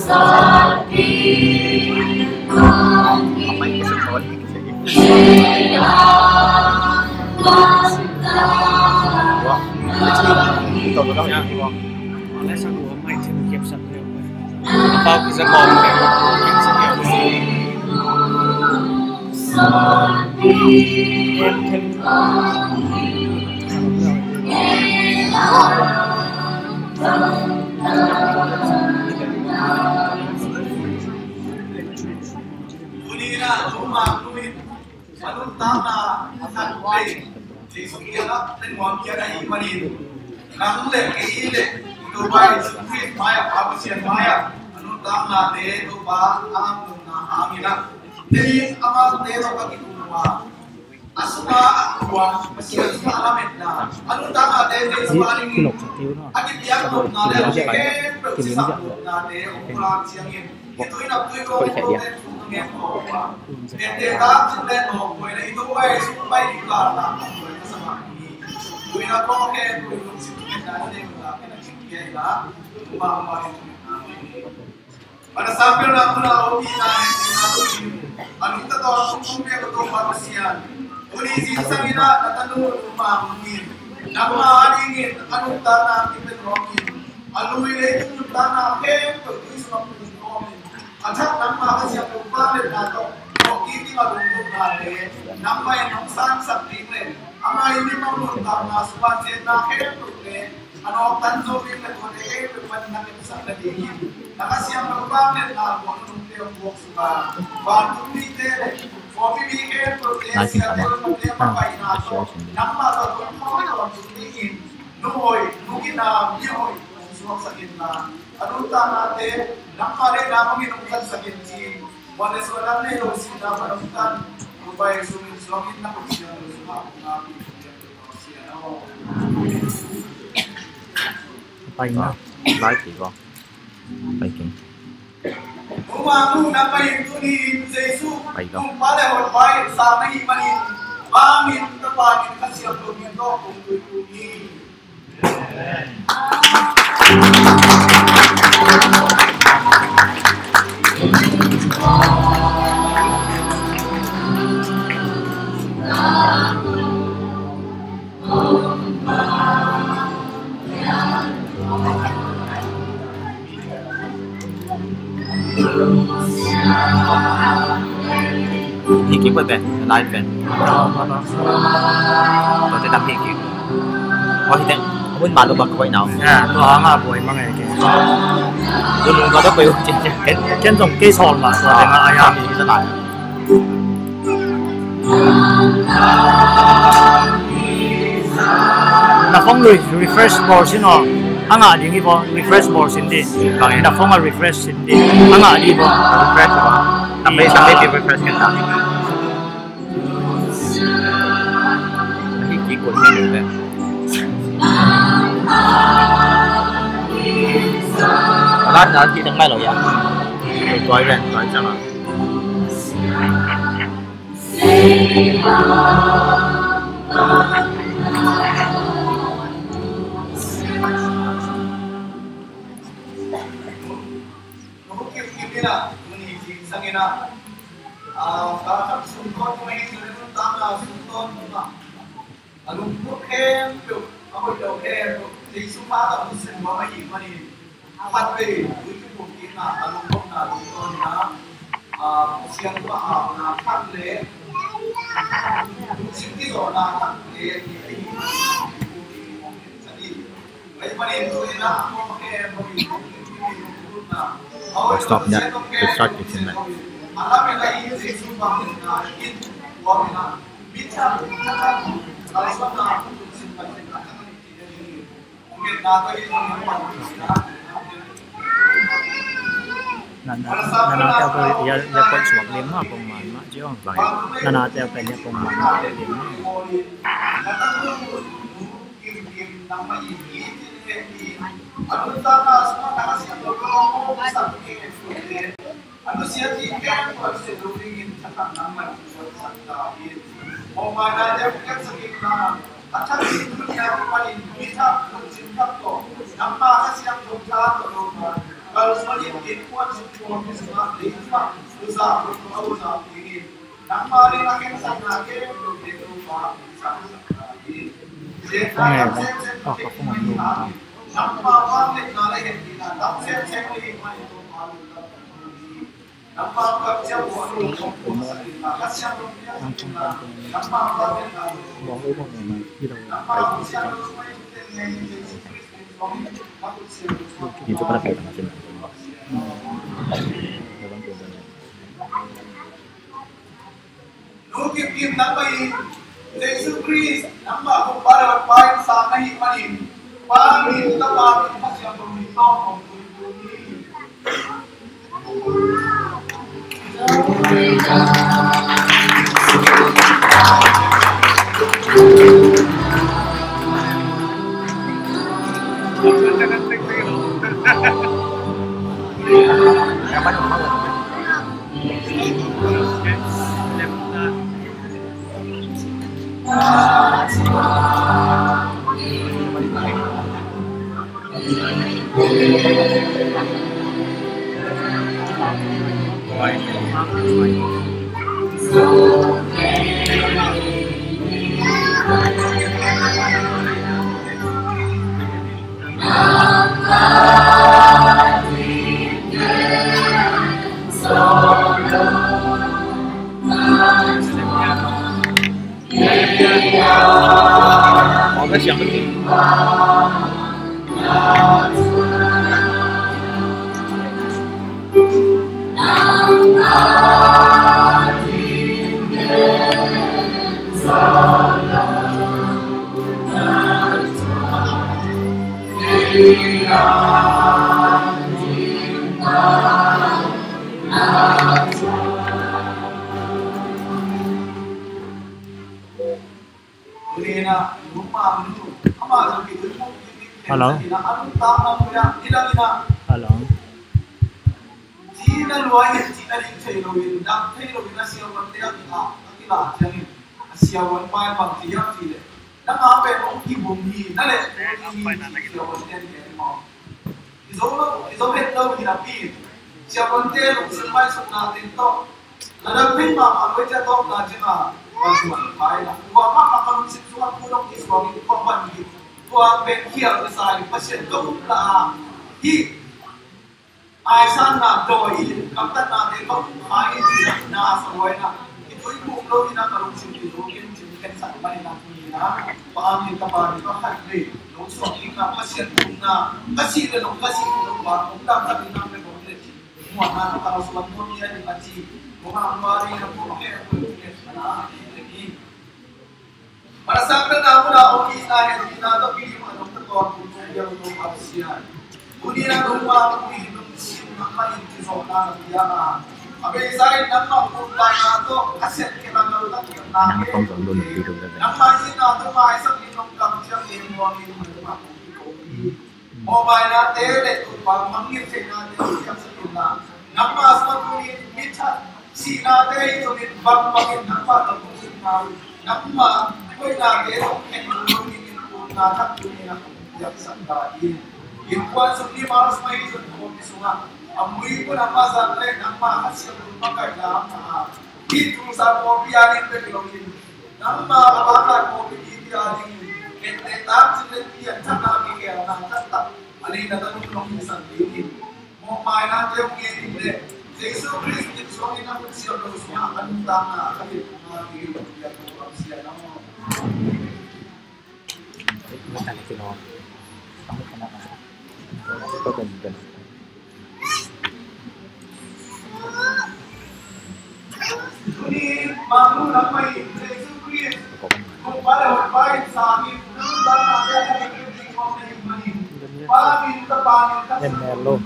mấy cái sự thôi tôi có nha lấy sao đủ mấy trên kẹp sập nhiều bao cái bom này kẹp sập nhiều em thêm Anong tama ang way? Jesus kaya ng mga kaya ay manin. Nakule kile ito ba Jesus maya pagsiyan maya. Anong tama te ito ba ang nahamina? Dili ang te ito pagikuha. Asuma akwa pasiyan sa alamet na. Anong tama te ito ba ang agit yang na le ke sa na te ukulang siyangin. Ito inapoy ko nghe cổ và việc đề tác trên lên một người này tôi bay xuống bay đi là người ta sắm hàng gì người ta có cái người cũng xin cái này đây là cái này chuyện kia là mà pada sampai nak pulau di sana itu anu kita tahu hukumnya betul manusia ini sisa kita datang rumah mungkin nama ingin anu tanah kita ngomongin anu ini itu tanah itu semua Anak nama kasih aku balik atau kini malu balik, nama yang nongsan sakti le, ama ini malu tanah sebagai nakher le, anak tanzo ini tuh deh depan nak besar lagi, nak kasih aku balik lah, buat nunggu buat sebab, bantu ni deh, kopi bikin protes, siapa yang apa ini atau nama atau apa ini, nunggu nam, nyoi, semua sakit lah. Anong tama te, nakare namang inungkan sa kinti, wala sa walang na ilo sila manungkan, upay sumit na kung siya sumakong bay nó lái chị con bay kìa Umamu na pahintunin Jesus, kung pala o bay sa nahimanin, pangin kapagin kasi ang lumito kung tutunin. Hi kiếm bên live bên có thể đăng hi kiếm có thì đang không biết bạn đâu bật quay nào tôi hỏi mà buổi mà ngày kia tôi luôn có đất biểu cái dòng cây sòn mà tôi đang ai à thì rất lại là phong người refresh ball xin họ anh à đi vào refresh ball xin đi còn là phong là refresh xin đi anh à đi vào refresh rồi sampai di refresh kita hi chỉ cuốn mình được lát nữa thì đừng mai rồi vậy rồi rồi sao mà Kalau sunton may sunton tama sunton ma. Anong bukem yo, ako daw kaya di sumata mo sa mga imani. Hati, itu mungkin na anong bok na sunton na siyang ba na kanle. Sindi so na kanle ni jadi may panito na ako kaya mo stop that start it in Alam yang lain sesuatu yang itu wamena bicara tentang kalau sebenarnya untuk simpan akan tidak ini mungkin data itu nana theo tôi ya con xuống đến mà cùng mà chứ không phải nana theo cái nhà cùng mà đến Ano siya tiyan pag sinulingin sa kanaman sa tawid. O manadya ka sa gitna, at ang sinulingin niya panin, bitap ng sintak ko, nang maka siyang bugtato lupa, Kalau semakin kuat semua semua lima usaha berusaha ini. Nama ini akan sangat berubah sangat. Nama apa yang nalai kita, nama saya ini itu malu. Nama kerja buat nama siapa nama apa yang itu pada kayak macam Nukip nama ini Yesus Kristus nama kepada baik sana imanin paling tepat masih yang berminta yang penting. Halo. Halo. Cina luar Cina di China ini, dah China ini siapa dia kita jadi siapa main bang dia tidak. Dah apa yang ibu ni, dah le. Siapa dia ni mau. Izo betul ni nabi. Siapa dia lu semai semua tinto. Ada pun mama kerja tu belajar bantuan baik lah. Gua mama kalau sesuatu kurang Islam itu korban gitu. Gua berkiar besar pasien tu lah. Aisan na doi kapta na de ko ai na sawai na itu ibu lo ina karung sini lo kin kan sa mari na na paami ka pa ni ka de lo so ika pasien na kasi de lo kasi ko ba ko ta ka na me ko de mo na ka so mo ni ani kasi mo ma mari na ko ke na ni para sa na mo na o ki na he na to ki mo no to ko ya lo apsian Uni na rumah uni nama itu soal dia mah. Abi saya nama pun tanya tu aset kita kalau tak kenal. Nama ini nama mai sebab ini orang siapa yang buang ini rumah. Mobile na tele tu bang mangir cina dia siapa sebenarnya. Nama asal ini micah si na tele itu ni bang mangir nama tu nama nama kau na dia tu ini pun na tak punya yang sendiri. Ibuan seperti malas main itu di sungai. Amui pun apa sahaja nama hasil berbagai dalam itu sama biarin berlogin. Nama apa kopi biarin. Entar sendiri cakap dia nak cakap. Ada datang untuk sendiri. Mau main aja mungkin deh. Yesus Kristus itu suami nak siap semua akan tanah kali mati dia tuan siap nama. Bukan itu loh. Kamu kenapa? Kau kan. Ini malu nampai Yesus Kristus. Kepada baik sami dan ada di kota ini. Paling tepat kasih untuk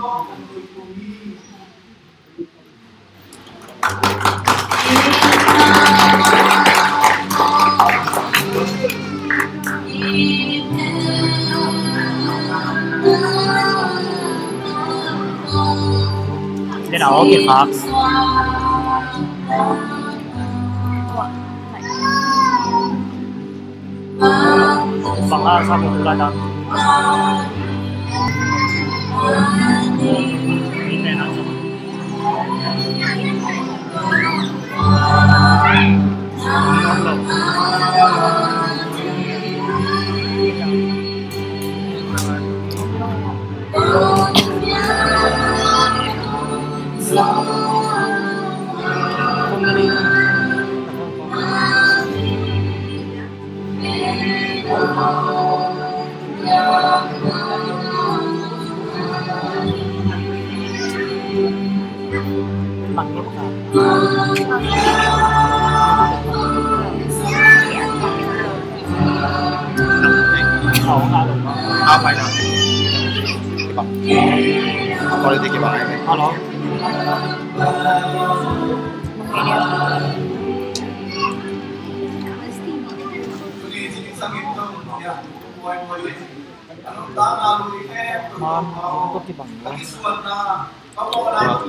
Then I'll get Fox. Baka sabi ko lang. phải nào có đi cái bài này alo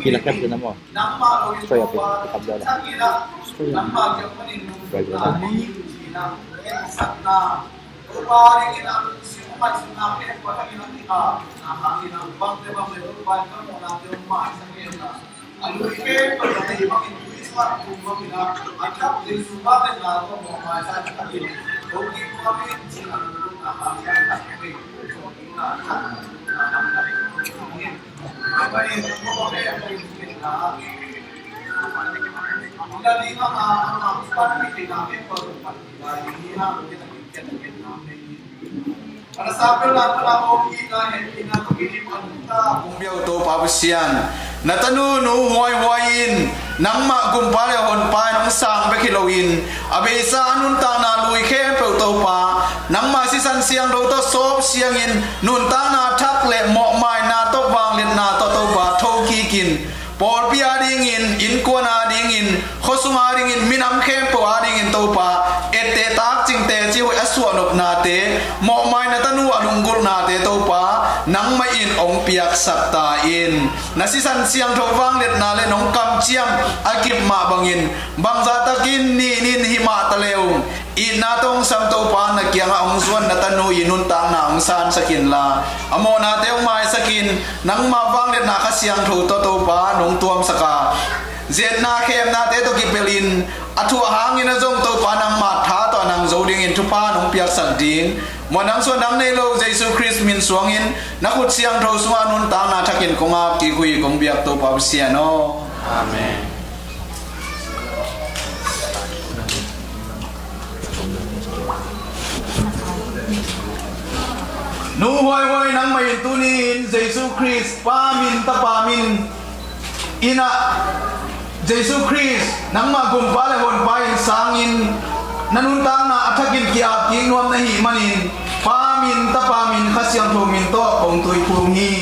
Kila captain na mo. Straight up pick up dala. Straight up. Right dala. Biao to pabsian natanu nu hoi hoin nangma gumpale hon pa nang sang be khilowin abesa anun ta na lui khe pe to pa nangma si san siang do to sop siang in nun ta na thak le mo mai na to wang len na to ba tho ki kin por pia ding in ko na ding in khosunga ding in minam khe po ding in to pa ete tak ching te chi hoi aswa nop na te mo mai na tanu alungul na te to pa nang mai in ong piak sakta in nasisan siang tho wang let na le nong kam chiam akip ma bangin bangza takin ni nin hima taleu in na tong sam to pa na kyang ong suan na tanu inun ta na ong san sakin la amo na te mai sakin nang ma wang let na ka siang tho to pa nong tuam saka zet na khem na te to kipelin athu hangin a jong to pa nang ma tha to nang zoding in tu pa nong piak sak ding monang so nang nei lo Jesus Christ min suangin nakut siang tho suwa nun ta na thakin konga ki hui kong biak to pa siano amen. Nu hoi hoi nang mai tunin Jesus Christ pamin ta pamin ina Jesus Christ nang ma gum pale hon pain sangin nanun tang na athakin kia ki nuam na hi manin pamin ta pamin khasyang tho min to ong tui phum hi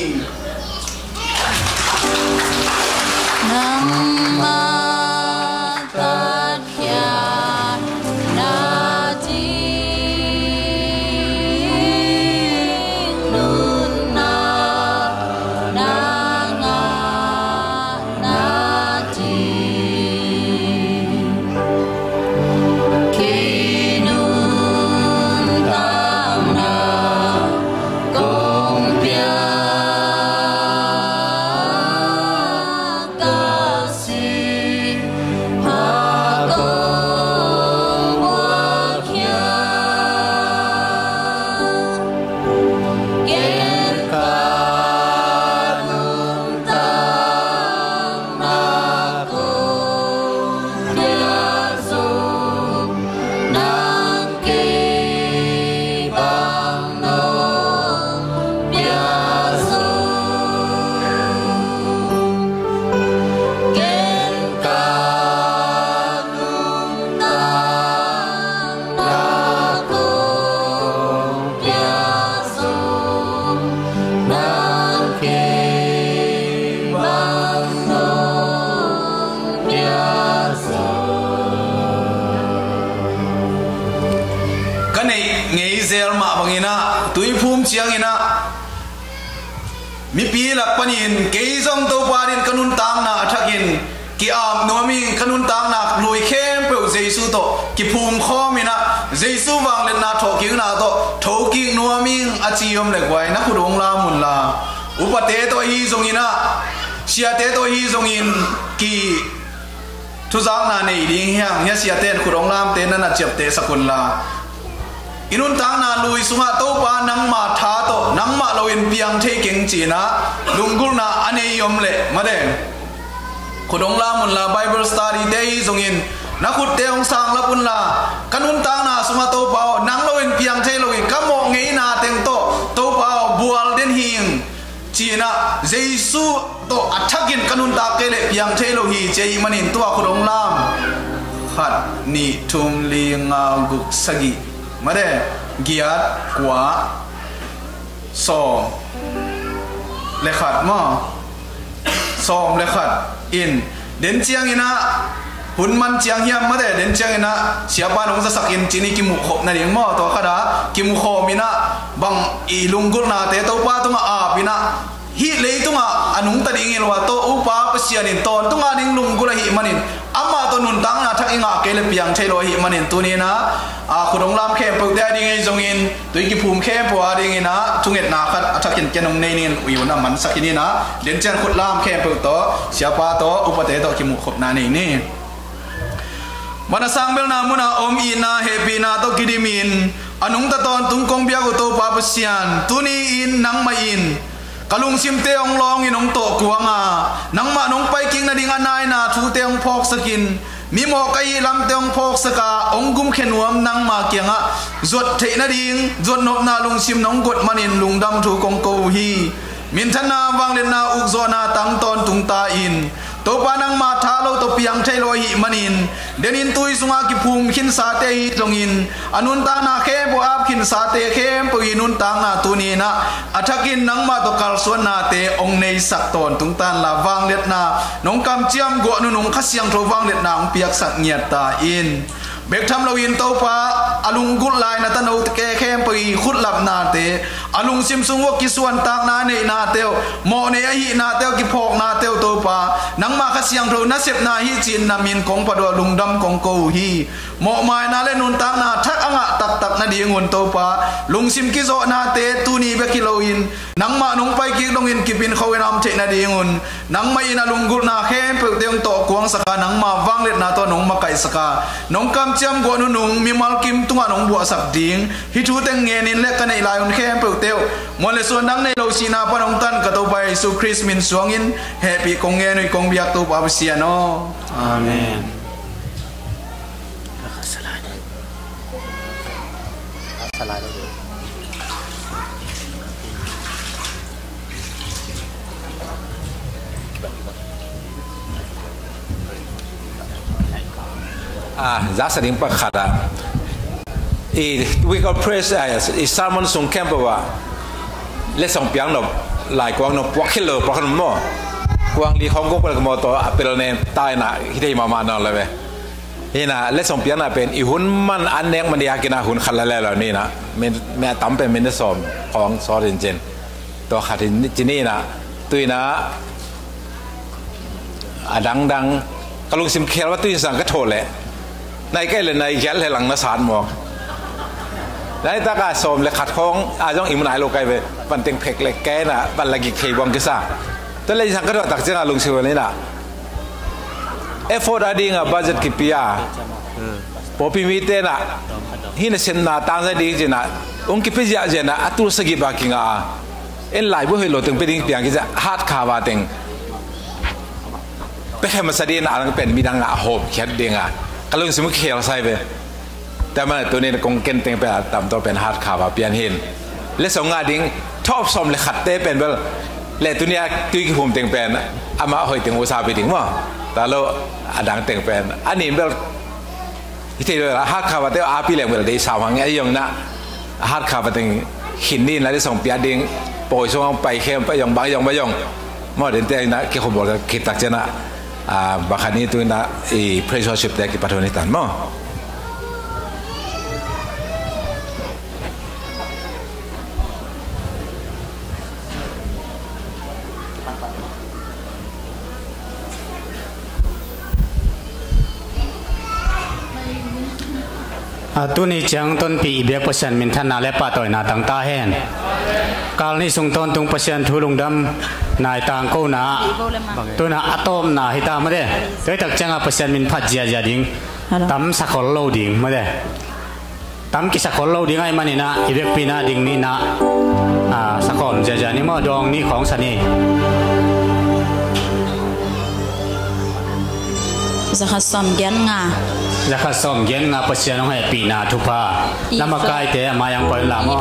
nam ma tat kya na ji nun na na nga na ji ke nun tam na kong pya mi pi lak panin ke zong to parin kanun tang na thakin ki am nomi kanun tang na loi khem pe jesu to ki phum khomina jesu wang le na tho ki na to tho ki nomi achiom le kwai na khudong la mun la อุปเตตัวฮีทรงอินะเสียเตตัวฮีทรงอินกีทุจางนาในดิ่งเฮียงเฮียเสียเตนขุดองลามเตนนั่นเจ็บเตสกุลลาอินุนทางนาลุยสุงะโตปานังมาท้าโตนังมาเราอินเปียงเทกิงจีนะลุงกุลนาอันเนยมเละมาเด้ขุดองลามุนลาไบเบิลสตาดีเตยทรงอินนักขุดเตองสังละปุนลากันุนทางนาสุงะโตปานังเราอินเปียงเทเราอินกัมโมเงยนาเตงโตโตปาบัวเดนฮิงจีน่าเจสุโตอัฐกินกันุนตาเกเลเปียงเทโลฮีเจยมันินตัวขุดองลามขัดนิทุมลีงากุกสกิมาเด้กียร์กว่าสองเลขัดมาสองเลขัดอินเด่นเจียงอินะหุ่นมันเจียงเฮียมมาเด้เด่นเจียงอินะเสียบ้านองค์สักอินจีนี่กิมุขบนั่นเองมาตัวขดากิมุขมินะบังอีลุงกุลนาเตตัวป้าตุงอาบินะฮิเลยตุงอานุงตัดอิงเอลวะโตอุปาปเสียนินตอนตุงอาดิงลุงกุลหิมันินอามาตัวนุนตังนะทักอิงอาเกลเปียงเทโลหิมันินตัวนี้นะขุดองลามเข้มปึกได้ดิงไงจงอินตัวกิภูมิเข้มปัวดิงไงนะทุงเอ็ดนาคัดทักกินแกนงในนี่อยู่นะมันสักนี้นะเด่นเจนขุดลามเข้มปึกโตเสียป้าโตอุปเตโตกิมุขบนานี่มันสังเบลนามุนาอมอีนาเฮปีนาโตกิดิมินอนุงตะตอนตุงกงเบียกุโตปาปเสียนตุนีอินนังมาอินกลุงซิมเตองลองอินองโตกวงานังมาน้องไปกิงนาดิงานายนาทูเตองพอกสกินมีหมอกไอลำเตองพอกสกาองกุมเขนวมนังมาเกียงะจดเทนาดิงจดนบนาลุงซิมน้องกดมันินลุงดำทูกงโกฮีมินทนาวังเลนาอุกโซนาตังตอนตุงตาอินตัวปานังมาท้าเราตัวเปียงเทโลหิมันินเดนินตุยสุงากิภูมิขินสาเตหิตลงอินอนุนตานาเข้มบัวอับขินสาเตเข้มปุยนุนตางนาตุนีนะอัฐกินนังมาตัวกัลสวนนาเตองในสักตอนตุงตันลาวังเล็ดนาน้องกำเจียมกัวนุนงขัดเสียงโทรวังเล็ดนางเปียกสักเงียตาอินเบกทำเราอินตัวปาอลุงกุลายนาตันเอาแก่เข้มปุยขุดหลับนาเตอลุงซิมซุงวกิส่วนตางนาเนนาเตวโมเนหินาเตวกิพอกนาเตวตัวปานังมาขัดเสียงโทรนัสเซบนาฮิจินนามินของปะดวลุงดำของโกฮีโมไม้นาเลนุนตางนาทักอ่างตักตักนาดีงวนตัวปาลุงซิมกิโซนาเตตูนีเบกิโลอินนังมาน้องไปกิดงอินกิปินเขาเวนามเทนาดีงวนนังมาอินาลุงกุลนาเข้มเปิดเตียงโตกวงสกานังมาวังเล็ดนาตัวน้องมาไก่สกาน้องกำเจียมกวนุนงมีมัลกิมตุงน้องบัวสักดิงฮิทูเตงเงินินเล็กกันในลายอุนเข้มเปิดเตียวมอเลส่วนนังในโลชีนาปนองตันกระตัวไปสุคริสมินสวงอินแฮปปี้กงเงินกงเบียกตัวปาเสียโนอาเมนgiá sẽ đến bậc khát à, we got praise sermon sung camp wa, lệ song piang nộp lại quang nộp quắc kilo quắc nộp mò, quang li Hong Kongเป็นกมอตัวเป็นเนี่ยตายนะที่ได้มานั่นเลยเว้ยนี่นะลเลสองเปียงน่ะเป็นอีหุ่นมันอันเน็กมันอยากกินอาหุ่นขันแล้วนี่นะแม่ตั้มเป็นมินเนสอมของซอรินเจนตัวขัดที่นี่นะตุยนะดังกระลุงซิมเคลว่าตุยสั่งก็โทษเลยในแก่เลยในแก่เลยหลังนัสานหมอกในตากาสมเลยขัดข้องจ้องอิมนายโลกไปปันเต็งเพกเลยแก่น่ะปันละกิเควังกิซ่าแต่เลยสั่งก็โดนตักเจ้าลุงซิวนี่นะeffort adi nga budget ki pia popi mi te na hin sen na tang sa ding jena ong ki pizia jena atur sagi ba ki nga en lai bo helo teng peding piang ki ja hat kha ba teng pe kham sa din ang pen mi dang nga hop khet dinga kalung sim khel sai be ta ma to ne kong ken teng pe tam to pen hat kha ba pian hin le song nga ding top som le khat te pen bel le tu nia tu ki hum teng pen ama hoi teng usa pe ding moแต่เราดังแต่งแฟนอันนี้แบบที่เราฮักข่าวว่าเดี๋ยวอาปีแหลงเวลาได้สาวหังไงยังนะฮักข่าวว่าแต่งหินนี่นะที่ส่งเปียดิงปล่อยช่วงไปเข้มไปยองบางยองไปยองมอเดินแต่งนะเกี่ยวกับบอกคิดตักเจนะบางครั้งนี้ตัวนะเพรสเซอร์ชิพแต่กิปัทวนิตันมั้งตุนี้จังต้นปีเบียกเปอร์เซ็นต์มินทันนาและป้าต่อยนาตั้งตาแห่นก sakal ni sung ton tung pasian thulung dam nai tang ko na tu na atom na hita ma de toi tak changa pasian min phat jia jia ding tam sakol lo ding ma de tam ki sakol lo ding ai mani na ibek pina ding ni na sakol jia jia ni mo dong ni khong sani Zakha som gen nga pasian no hai pina thupa namakai te mayang poi la mo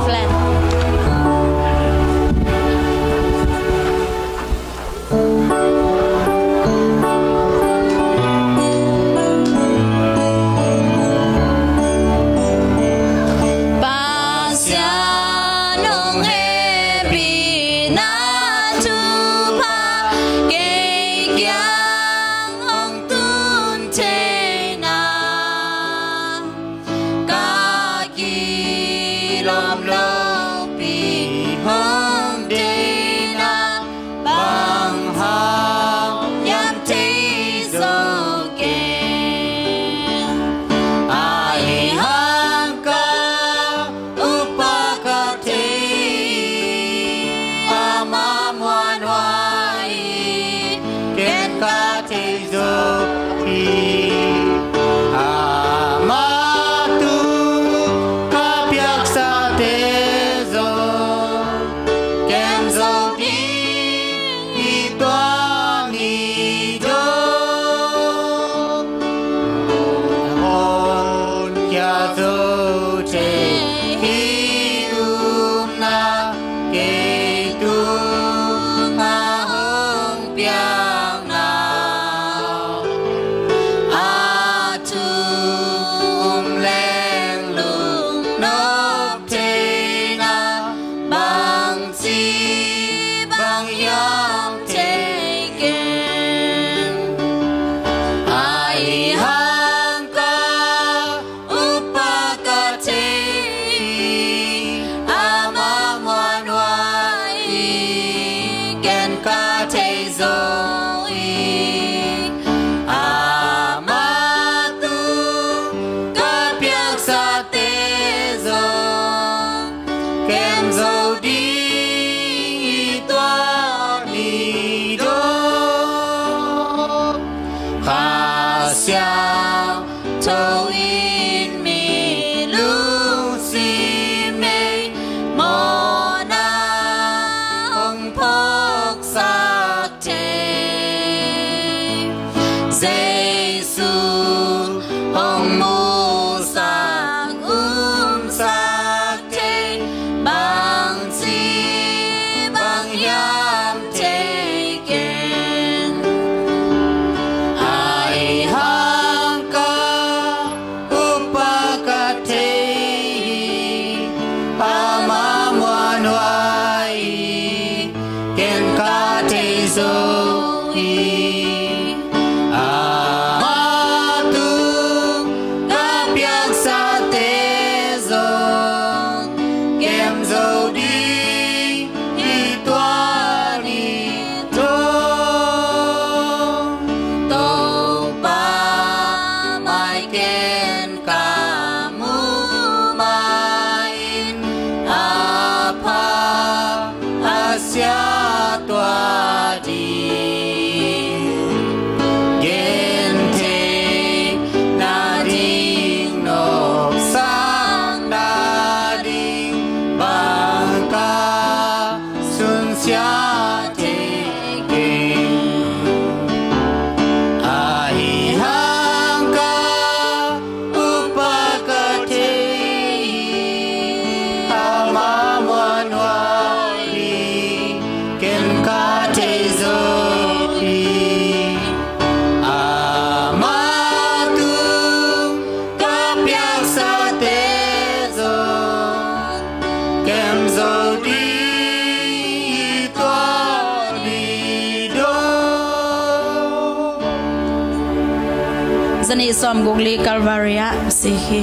Zani som gugli Calvaria sihi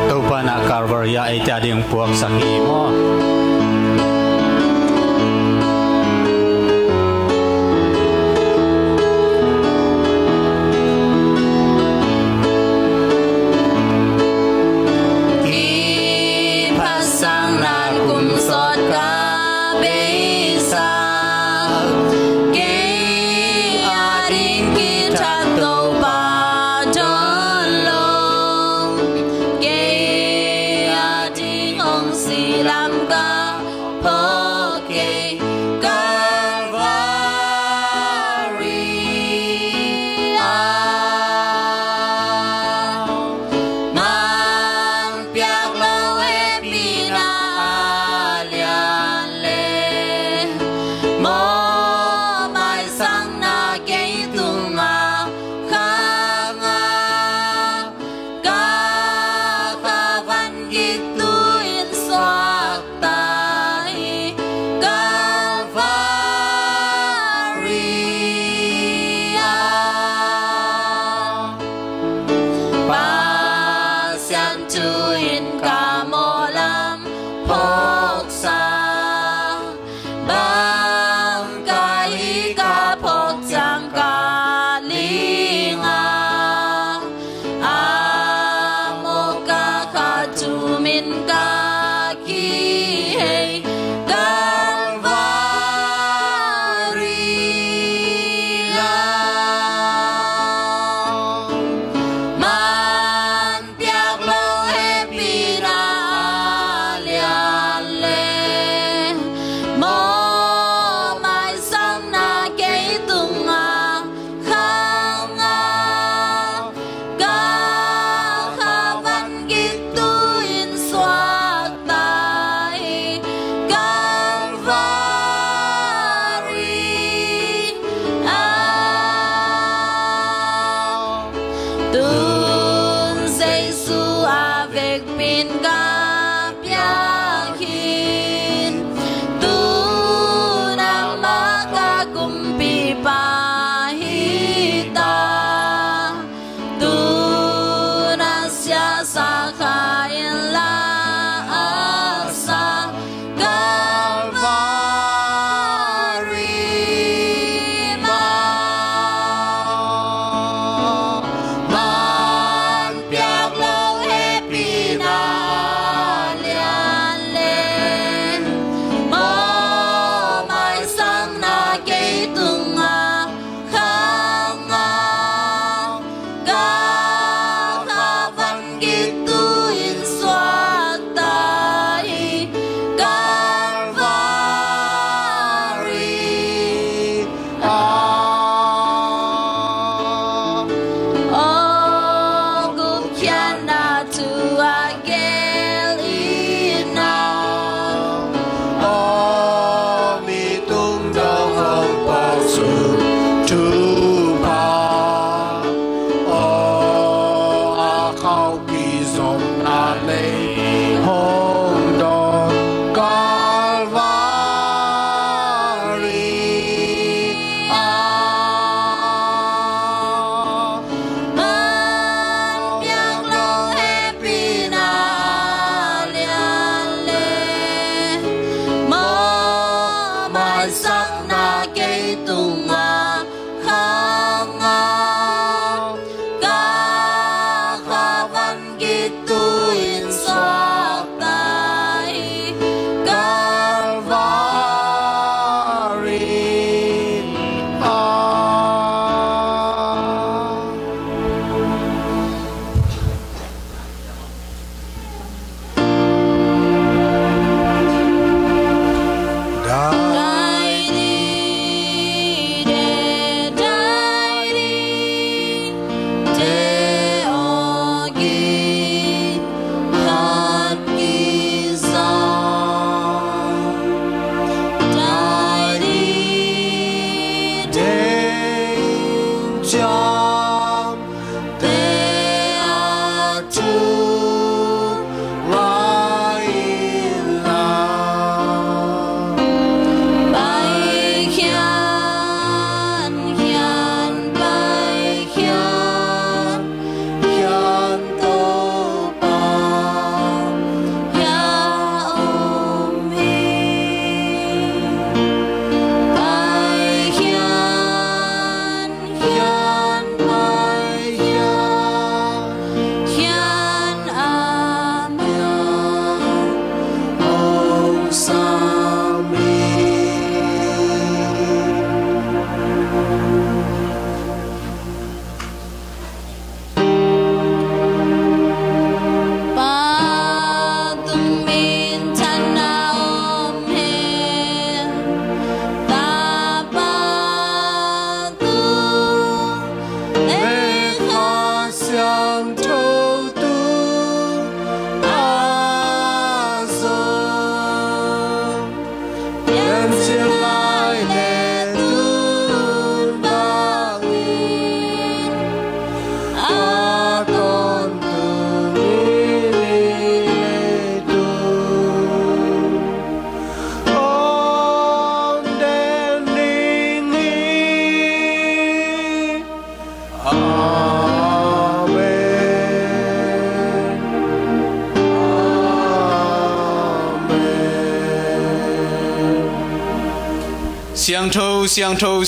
Tupa na Calvaria ay tading puwag sakhi mo Ipasang lagu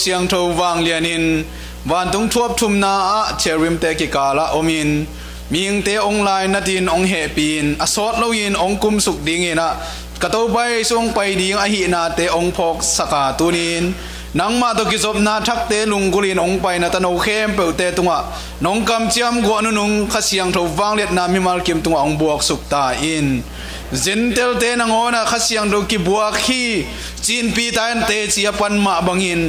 siang tho wang lianin van tung thuap thum na cherim te ki kala omin ming te online na tin ong he pin asot loin ong kum suk ding ina kato bai song pai ding a hi na te ong phok saka tunin nang ma to ki zop na thak te lungkulin ong pai na tano khem pe te tunga nong kam chiam go anu nung khasiang tho wang let na mi mal kim tunga ong buak suk ta in zentel te nangona khasiang do ki buak hi chin pi tan te chia pan ma bangin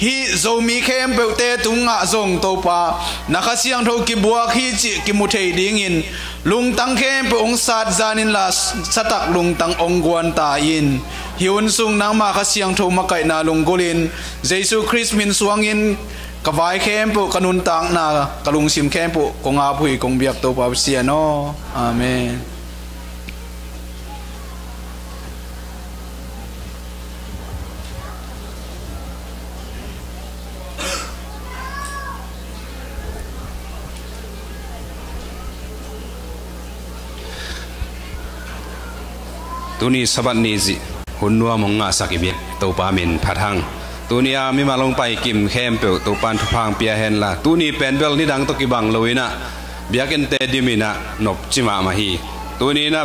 hi zomi khem pe te tunga zong to pa na khasiang tho ki buak hi chi ki mu thei ding in lung tang khem pe ong sat zanin la satak lung tang ong gwan ta in hiun sung nang ma khasiang tho ma kai na lung golin jesu christ min suangin kawai khem pe kanun tang na kalung sim khem pe konga phui kong biak to pa sia no amen tuni sabat ni ji hunwa monga sakibek to pa min phathang tunia mi malong pai kim khem pe to pan thupang pia hen la tuni penbel ni dang to ki bang loina biaken te dimina nop chima ma hi tuni na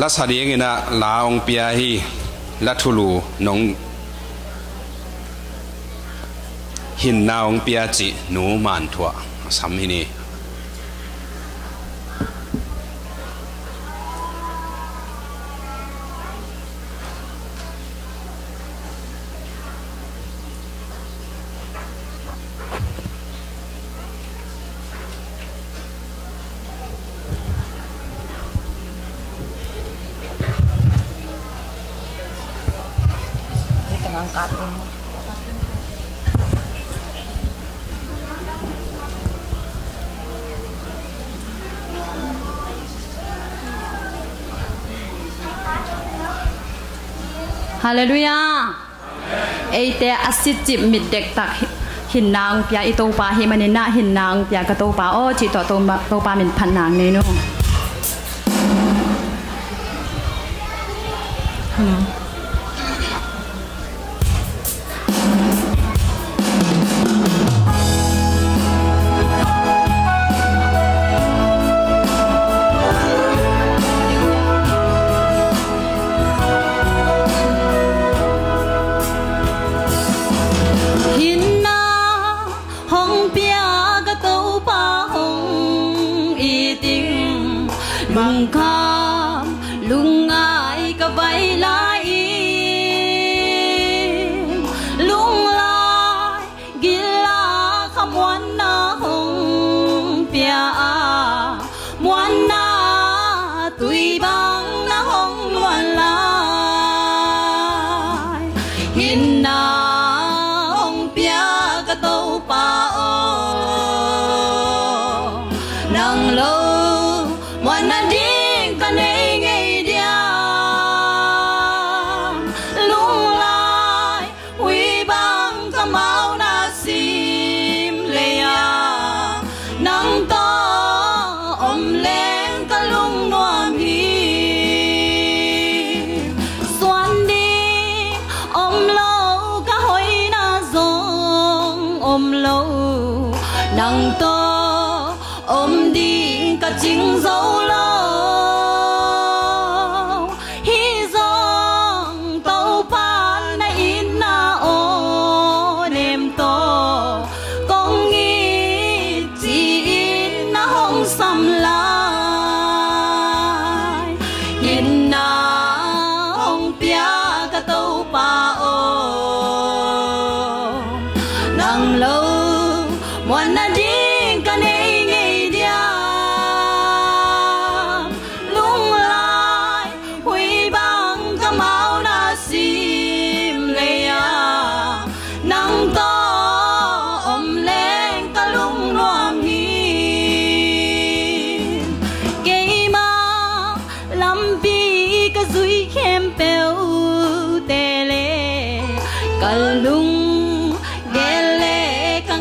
la sadieng ina la ong pia hi la thulu nong hin naong pia chi nu man thua sam hi ni Hallelujah. Ate asit chip mid dek tak hin nang pia ito pa hi manina hin nang pia ka to pa o chi to pa min phan nang ne no. Hãy subscribe cho kênh Ghiền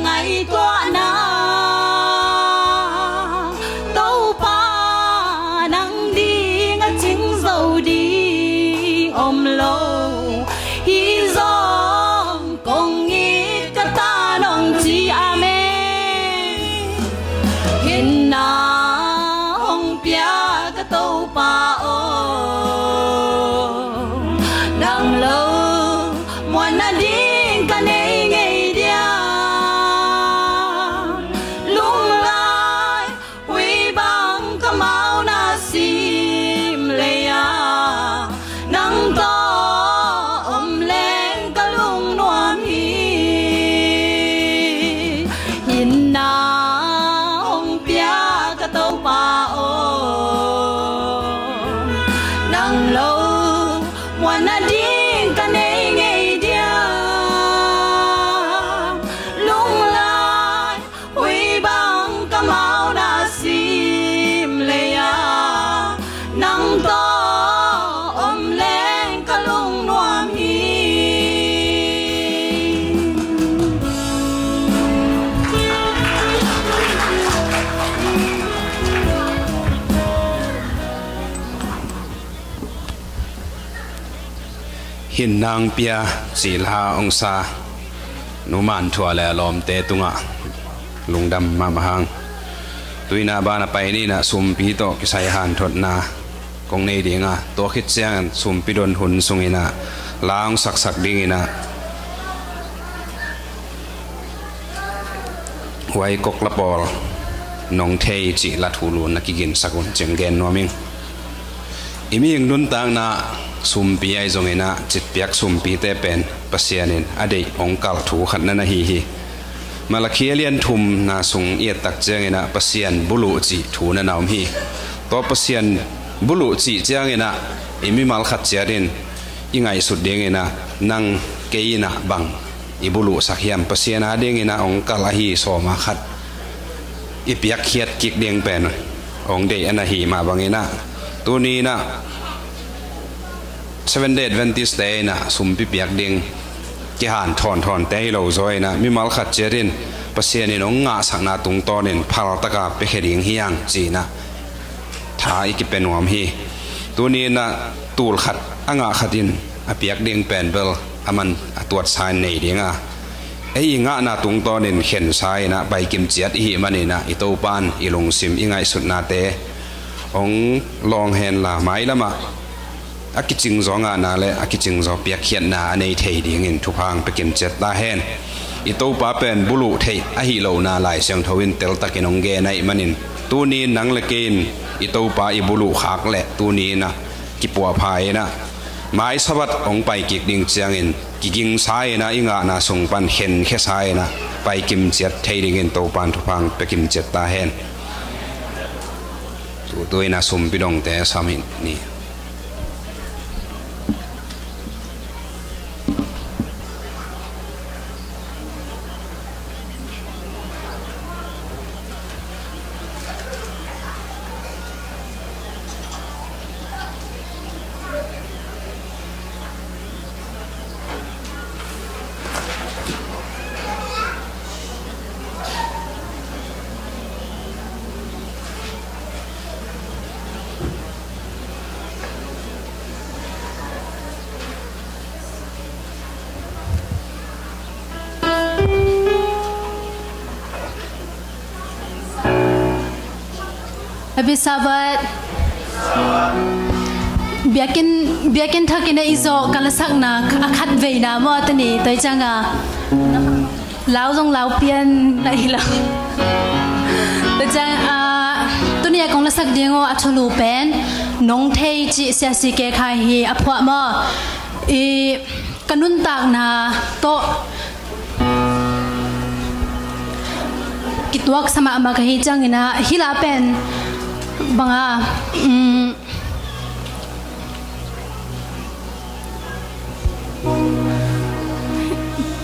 Mì Gõ để không bỏ lỡ hin nang pia chỉ la ông sa numan thua le lom te tunga lungdam ma mahang tuina bana pai ni na sumpi to kisai han thot na kong nei dinga to khit chang sumpi don hun sungina lang sak sak dingina wai kok la bol nong thei chi la thulu na kigin sakun chengen noming imi ing nun tang na sumpi ai zongena chit piak sumpi te pen pasianin adei ongkal thu khatna na hi malakhialian thum na sung ia tak changena pasian bulu chi thu na naum hi to pasian bulu chi changena imi mal khat charin ingai sut dengena nang keina bang ibulu sakhiam pasiana dengena ongkal hi soma khat ipiak khiat kik deng pen ong dei ana hi ma bangena tuni na 7 Day Adventist Day na sumpi piak ding ki han thon te lo zoi na mi mal khat cherin pasien in ong nga sang na tung tonin phal taka pe khering hiang chi na tha ikipen wam hi tuni na tul khat anga khatin apiak ding pen bel aman atuat sai nei dinga ei nga na tung tonin khen sai na bai kim chiat hi manina ito pan ilung sim ingai sut na te ong long hen la mai lama akiching zonga na le akiching zo piak khiat na nei thei ding in thupang pekim chet ta hen ito pa pen bulu thei a hi lo na lai sang thowin tel takin ong ge nai manin tu ni nang le kin ito pa I bulu khak le tu ni na ki puwa phai na mai sabat ong pai kik ding chiang in kiging sai na inga na sung pan hen khe sai na pai kim chet thei ding in to pan thupang pekim chet ta hen tu toina sum bidong te samin ni Sabat biakin thakina izo kalasak na akhat veina mo tani toi changa lao jong lao pian lai la toi chang tunia kong lasak dingo athulu pen nong thei chi sia si ke khai hi aphwa mo I kanun tak na to kitwak sama ama ka hi changina hila pen banga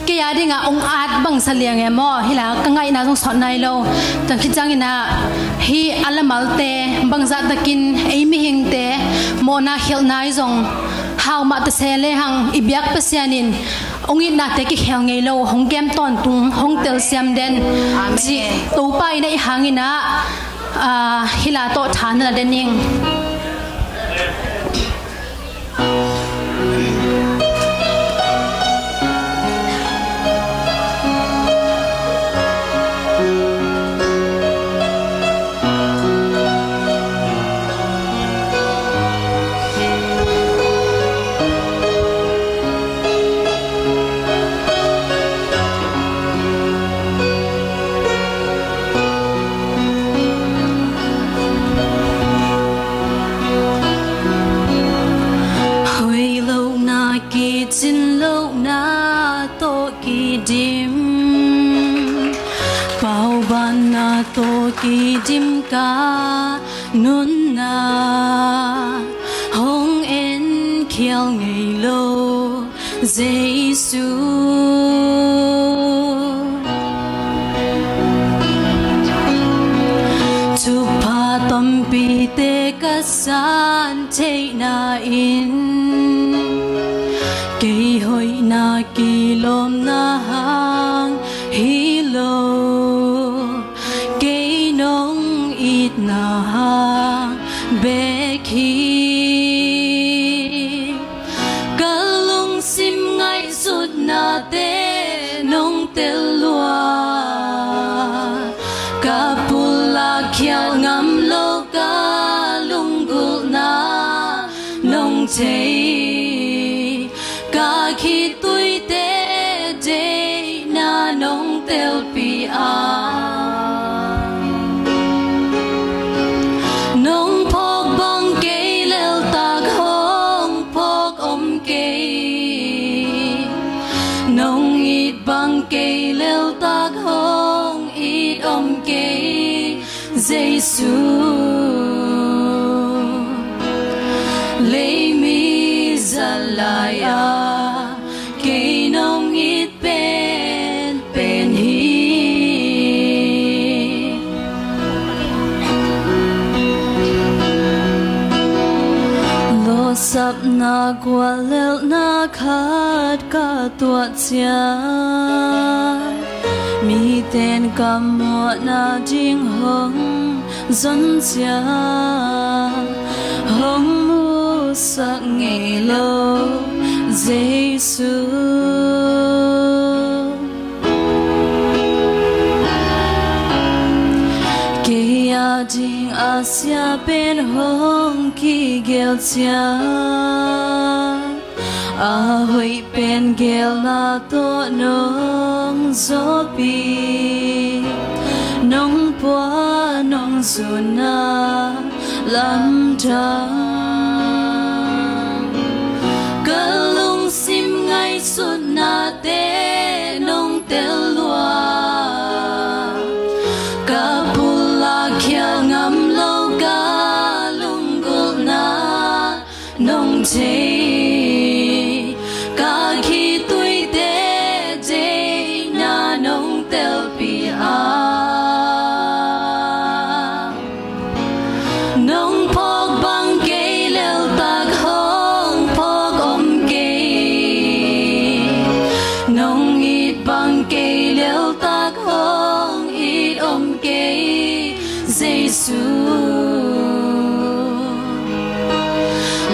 cái gia đình ông át bằng sài liang em mò hi là cái ngày nào cũng sọt này lâu từng khi chăng ina hi alamal te bằng zat takin ấy mi hing te mona hil nai zong how ma te sele hang ibyak pasianin ông in na te ki hel ngei lâu hong kem ton tung hong tel siam den ji to pai nei hangina hi là to than là dening to ki dim ka nun na hong en khiel ngei lo Giêsu tu pa tom pi te ka san te na in ke hoi na ki lom na hang hi lo na be khi kalung thấy cả khi tôi té dây na nông tel pi nông phok băng cây leo tạc hong phok cây nông ít băng cây leo tạc hong ít cây Giêsu lấy mi ra lại cây nông ít bên hi lo sắp na qua lel na khát cả tuột chia mi tên cầm mua na jing hong dân chia hong mu sắc ngày lâu Giêsu kia jing Asia bên hong ki gel chia hui bên gel na to nong zopi nong bua nong zuna lam trăng kalung sim ngay suna te nong tel lua kapula kia ngam lo kalung gul na nong che cả khi tôi té dây na nong tel pi nong phok băng cây leo tạc hong phok cây nong ít băng cây leo tạc hong ít cây Giêsu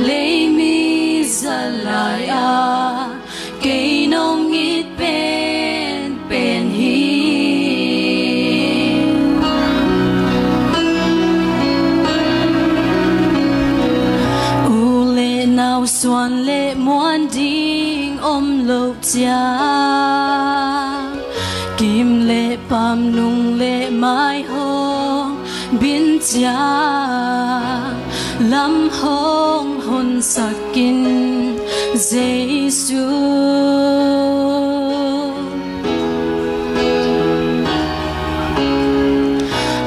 lấy mi ra lại cây nông ít bên hi u lệ nào xuân lệ muôn đinh lục cha kim lệ pam nung lệ mai hong bin cha lam hong hon sakin Giêsu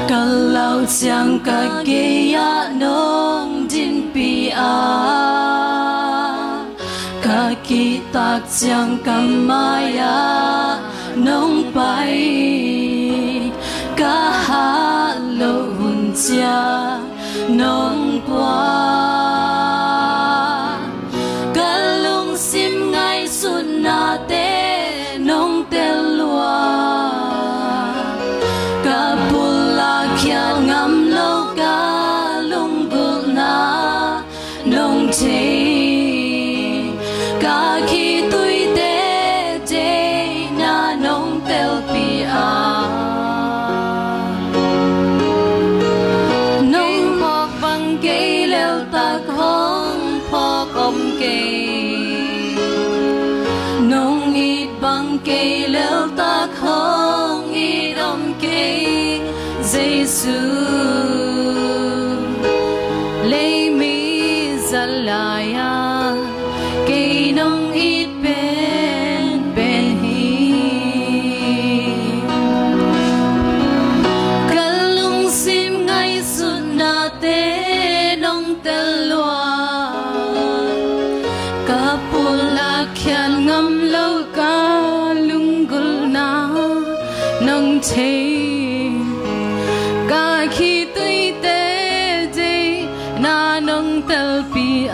kalau chang ka geya nong din pi ka ki tak chang kamaya nong pai ka ha lo hun cha nong qua kalung sim ngai sun na te nong tel lua ka pula kya ngam lo ka lung gul na nong te ka khi tui te te na nong tel pi nong phok bang cây leo tak hong phok cây nong ít bang cây leo tak hong ít cây Giêsu lấy mi ra lại cây nong ít bên hi kalung sim ngay sun na te nong tel lua kapula kyan ngam lo ka lung gul na nong te ka khi tui te je na nong tel pi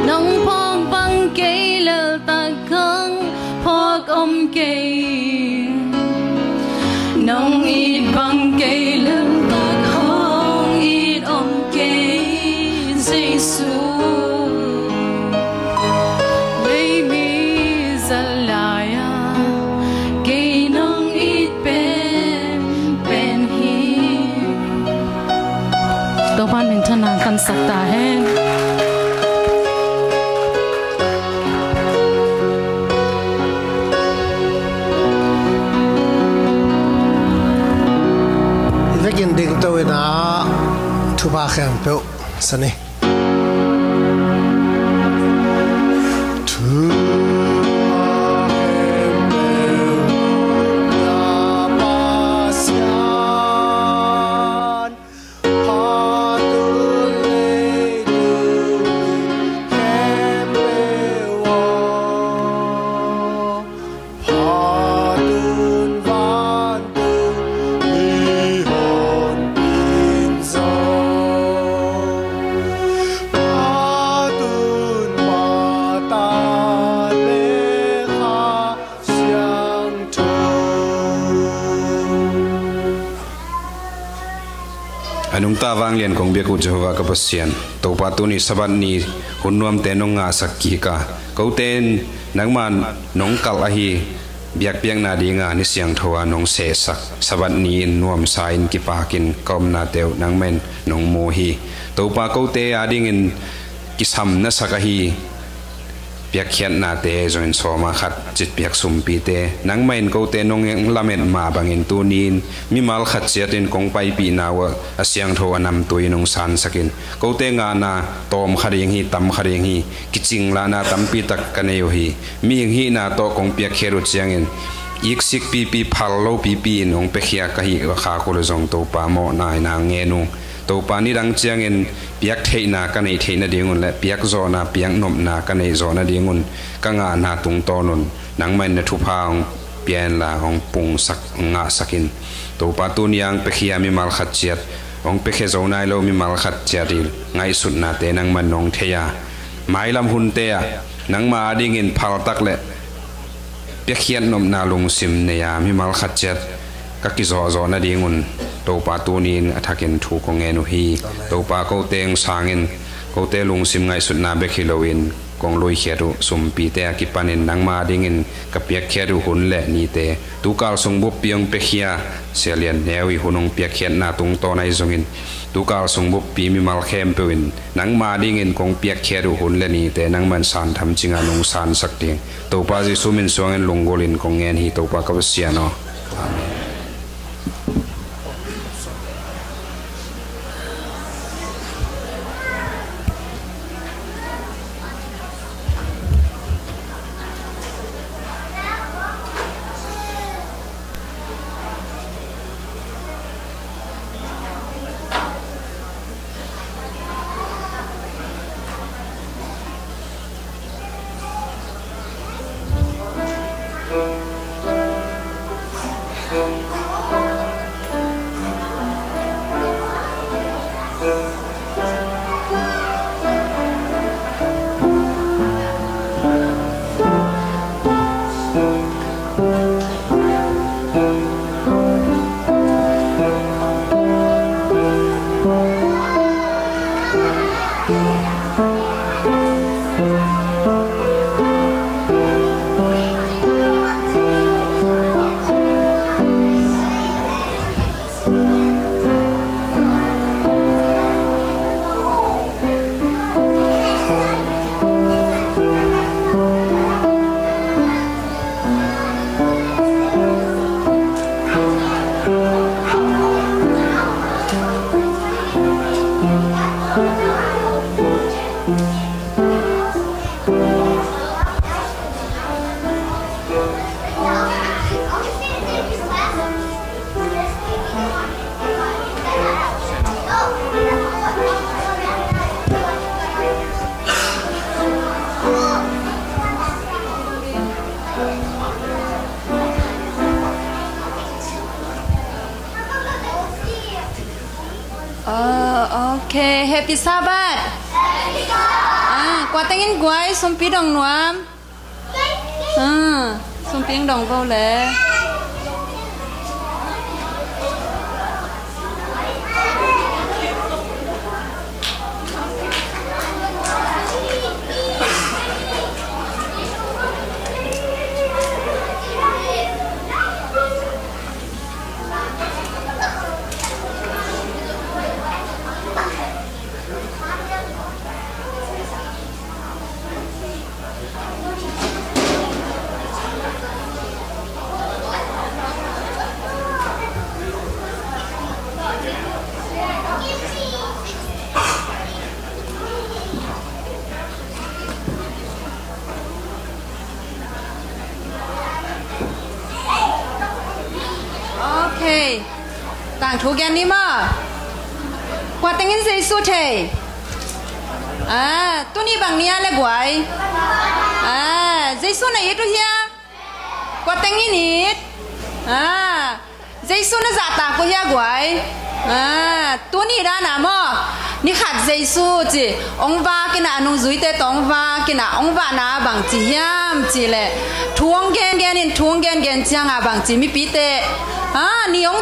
nong phong băng cây lờ ta khăng phok cây nong ít băng cây lờ ta khăng ít cây Giêsu lấy mi ra lại ding to na thu ba khem pe sani anung ta wang lian kong beku Jehovah kapasian to patuni sabat ni hunnuam te nong nga sakki ka koten nangman nong kal ahi biak piang na dinga ni siang thowa nong se sak sabat ni nuam sain ki pakin kom na teu nangmen nong mohi to pa kote ading in kisam na sakahi biak khian na te join soma khat chit biak sumpi te nangmain kote nong lamet ma bangin tunin mi mal khat chiatin kong pai pi nawa asyang tho anam tui nong san sakin kote nga na tom kharing hi tam kharing hi kiching la na tampi tak kaneu hi mi hi na to kong piak kheru chiangin ik sik pi pi phal lo pi pi nong pe khia ka hi kha ko lo jong to pa mo nai na nge nu to pa ni dang chiangin piak theina ka nei theina dingun le piak zo na piak nom na ka nei zo na dingun ka nga na tung to nun nangmain na thu phang pian la hong pung sak nga sakin to pa tu niang pe khia mi mal khat chiat ong pe khe zo nai lo mi mal khat chiatil ngai sut na te nang man nong theya mai lam hun te a nang ma ding in phal tak le pe khian nom na lung sim ne ya mi mal khat chiat ka ki zo zo na dingun to pa tu nin athakin thu ko nge nu hi to pa ko teng sangin ko te lung sim ngai sut na be khiloin kong loi kheru sum pi te ki panin nangma dingin ka piak kheru hun le ni te tu kal sung bu piang pe khia selian newi hunong piak khian na tung to nai zongin tu kal sung bu pi mi mal khem pewin nangma dingin kong piak kheru hun le ni te nangman san tham chinga nong san sak ting to pa ji sumin suangin lungolin kong ngen hi to pa ka siano amen. Okay, happy Sabbath. Qua tiếng quay xung phí đồng nuam. Xung phí đồng vô lệ. hàng thu gen đi mà qua tiếng in dây su thề tôi đi bằng nia là quái dây su này ít thôi nha qua tiếng in ít dây su nó giả tạc của nha quái tôi đi ra nào mà ni khát dây su chị ông ba cái nào nung dưới tê tông ba cái nào ông ba na bằng chị hiam chị lệ thuông gen chăng bằng chị mi pi tê ni ông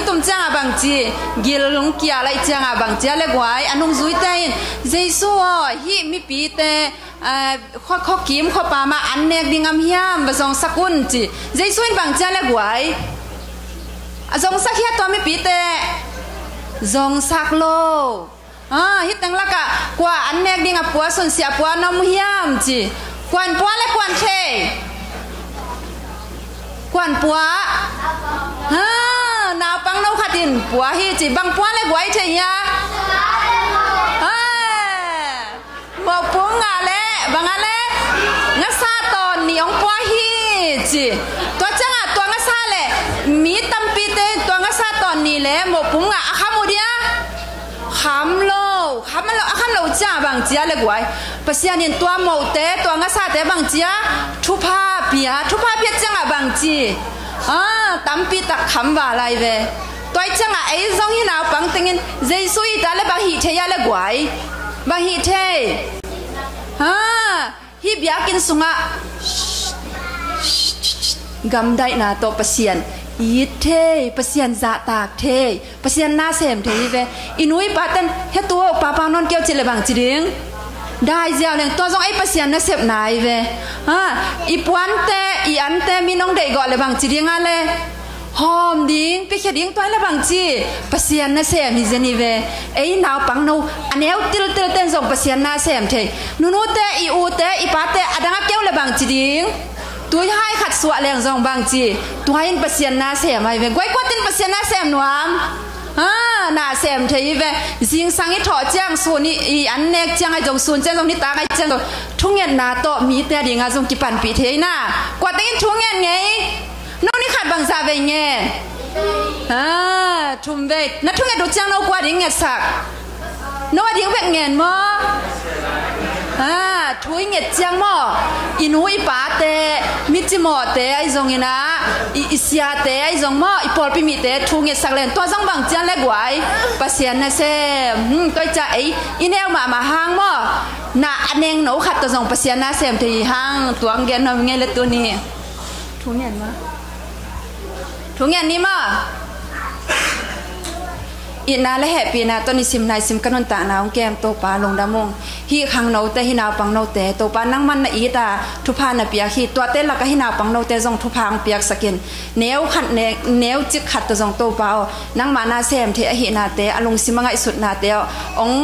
tụm chăng bằng chị gil lung kia lại chăng bằng chị lệ quái nung dưới tê dây su hi mi pi tê khó kiếm khó pa mà ăn nè đi ngâm hiam và dòng sakun chị dây su bằng chị lệ quái dòng sắc hiết tôi mi pi tê dòng sắc lô hít tăng lắc qua anh nè đi ngập qua xuân xia qua nông hiam chị quan qua lại quan thề quan qua nào bằng đâu khát tiền qua hi chị bằng qua lại quái thề nha một cuốn ngà lẽ bằng ngà lẽ ngã sa tòn ni ông qua hi chị tôi chẳng tôi ngã sa lẽ mi tâm pi tê tôi ngã sa tòn ni lẽ một cuốn ngà khám một đi khám lâu cha bằng chia lệ quái bác sĩ anh tua màu té tua ngã sa té bằng chia thu pa bia chẳng bằng chi tắm pi tắc khám vào lại về tôi chẳng ấy giống như nào bằng tiếng dây suy ta lại bằng hít thế lệ quái bằng hít thế hi bia kinh sung gam đại na to bác sĩ ít thế bác sĩ dạ tạc thế bác sĩ na xem thế về inui paten hết tua papa non kêu chỉ là bằng chỉ điếng đại giao lên tua giống ấy bác sĩ na xem này về ipuan te ian te mi nong để gọi là bằng chỉ điếng ale hòm điếng bị khét điếng toai là bằng chỉ bác sĩ na xem như thế về ấy nào bằng nâu anh éo tiêu tên giống bác sĩ na xem thế nunu te iu te ipa te adang kêu là bằng chỉ điếng tôi hai khát sụa leng dòng bằng chi tôi hai bác sĩ na xem ai về quay qua tên bác sĩ na xem nuam na xem thấy về riêng sang ít thọ trang xuân đi ăn nè trang ai dòng xuân trang dòng đi ta ai trang rồi thung nhận na to mi te đi ngà dòng kí bàn bị thế na qua tên thung nhận nghe nó đi khát bằng giá về nghe thung về nó thung nhận đồ trang nó qua đi nghe sạc nó đi về nghe mà thui nghẹt chăng mò inui pa te mít mò te ai zong ina isia te ai zong mò ipol pi mi te thu nghẹt sak len to zong bang chang le guai pasien na se tôi cha ấy inel mà hang mò na aneng nấu khát to zong pasien na sem thì hang tuang gen nó nghe le tu ni thu nghẹt ni mà ina le happy na to ni sim nai sim kanon ta na ong kem to pa long da mong hi khang no te hi na pang no te to pa nang man na i ta thu pha na pia hi to te la ka hi na pang no te jong thu phang piak sakin neu khat ne neu chik khat to jong to pa nang ma na sem the hi na te along simangai sut na te ong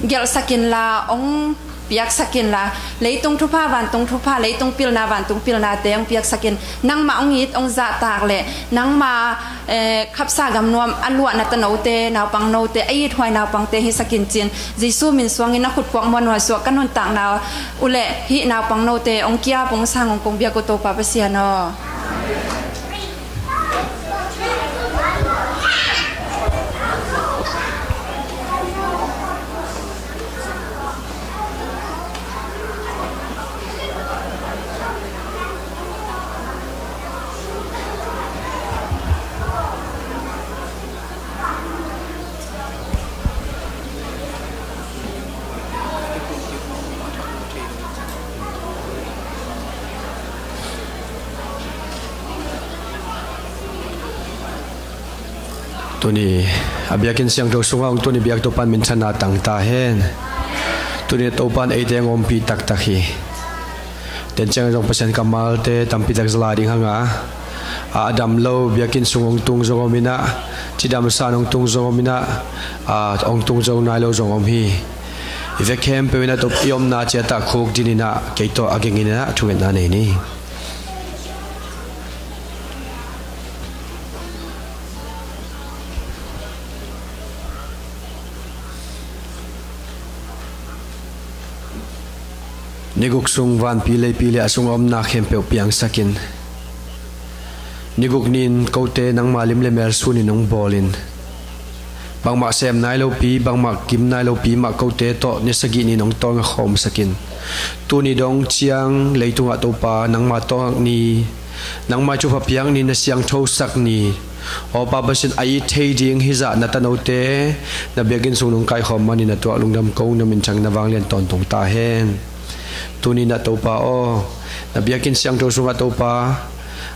gel sakin la ong piak sakin la leitung thu pha van tung thu pha leitung pil na van tung pil na te ong piak sakin nang ma ong it ong za tak le nang ma khap sa gam nuam alwa na ta no te naw pang no te ai thwai naw pang te hi sakin chin jisu min swangin na khut kwang mon wa so kanon tak na ule hi naw pang no te ong kia pong sang ong kong bia ko to pa pa sia noตัวนี้อาเบียกินเสียงโจสุงองตัวนี้เบียกตัวปันมินชนะต่างตาเห็นตัวนี้ตัวปันไอเดงอมปีตักตักฮีเต็นเชียงจงเปอร์เซ็นต์กำมัลเตตัมปีตักสลาดิงหางอาดัมโลเบียกินสุงองตุงจงอมินะจิดามสานองตุงจงอมินะองตุงจงนายโลจงอมฮีอีเวกเข้มเปวินะตัวยอมนาเจตาคุกดินินะเกยโตอาเกงินะทุเวนนาเนนี่นิกุกซุงวันปีเลยอสุงอมนาเข้มเปียวเปียงสักิน niguk nin kote nang malim le mer su ni nong bolin bang ma sem nai lo pi bang ma kim nai lo pi ma kote to ni sagi ni nong tong khom sakin tu ni dong chiang leitunga to pa nang ma to ni nang ma chu piang ni na siang tho sak ni o pa basin ai thei ding hi za na tanote na begin sunung kai khom mani na to lungdam ko na min chang na wang len ton tong ta hen tu ni na to pa o na biakin siang tho sunga to pa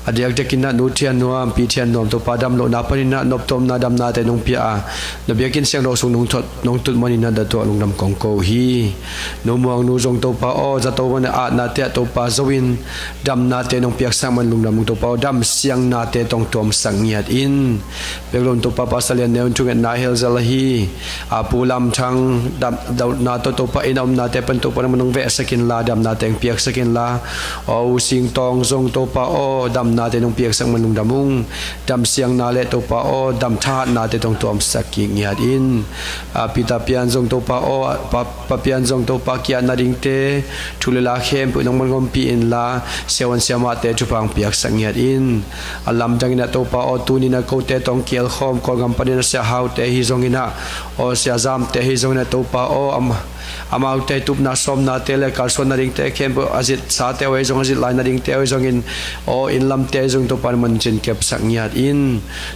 adiak tekin na nutian nuam pi thian nom to padam lo na panina nop tom na dam na te nong pia na biakin siang ro sung nong thot nong tut mani na da to lungdam kong ko hi no muang nu jong to pa o za to wan a na te to pa zawin dam na te nong piak sang man lungdam to pa dam siang na te tong tom sang niat in peglon to pa pasalian neun chung na hel zal hi a pulam thang dam na to pa inam na te pan to pa nong ve sakin la dam na teng piak sakin la o sing tong jong to pa o dam na te nong piak sang manung damung dam siang na le to pa o dam tha na te tong tom saki ngiat in pita pian jong to pa o pa pian jong to pa kya na ring te thulela khem pu nong mangom pi in la sewan siama te chupang piak sang ngiat in alam jang na to pa o tu ni na ko te tong kiel khom ko gam pa na sia hau te hi jong ina o sia jam te hi jong na to pa o amau te tup na som na te le kal son na ring te khem pu azit sa te we jong azit lai na ring te we jong in o in lam te jong to pan man chin kep sak ngiat in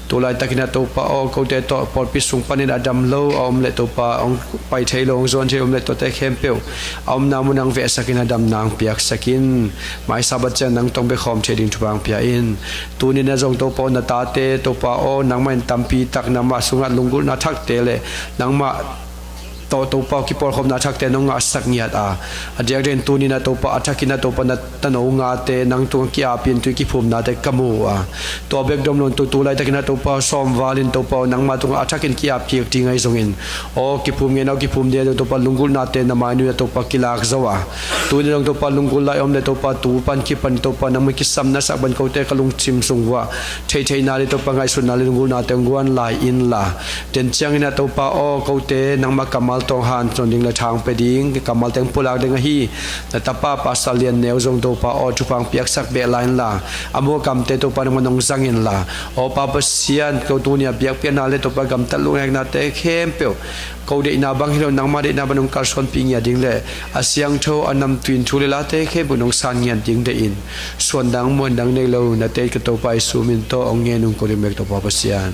to lai takina to pa o ko te to por pisung panin adam lo om le to pa ong pai thei long zon che om le to te khem pe om na munang ve sakin adam nang piak sakin mai sabat chen nang tong be khom che ding thupang pia in tu ni na jong to po na ta te to pa o nang man tampi tak na ma sungat lungul na thak te le nang ma to pa ki por khom na thak te nong sak ngiat adiak den tu ni na to pa athakina to pa na tano nga te nang tu ki apin tu ki phum na te kamu to bek dom non tu lai takina to pa som walin to pa nang ma tu athakin ki ap ki ti ngai zongin o ki phum nge na ki phum de to pa lungul na te na ma nu to pa ki lak zawa tu ni to pa lungul lai om le to pa tu pan ki pan to pa nang ki sam na sa ban ko te kalung chim sungwa thei na le to pa ngai sun na le lungul na te ngwan lai in la ten chang ina to pa o ko te nang ma kamal tong han chon ding la thang pe ding kamal teng pulak ding hi na tapa pasalian neu jong to pa o chupang piak sak be line la amo kam te to pa nong zangin la o pa pasian ko tu nia piak pe na le to pa gam ta lu hek na te khem pe ko de na bang hilo nang ma de na banong kal son ping ya ding le asyang tho anam twin thule la te khe bunong san ngian ding de in son dang mon dang nei lo na te ka to pa su min to ong nge nung ko ri mek to pa pasian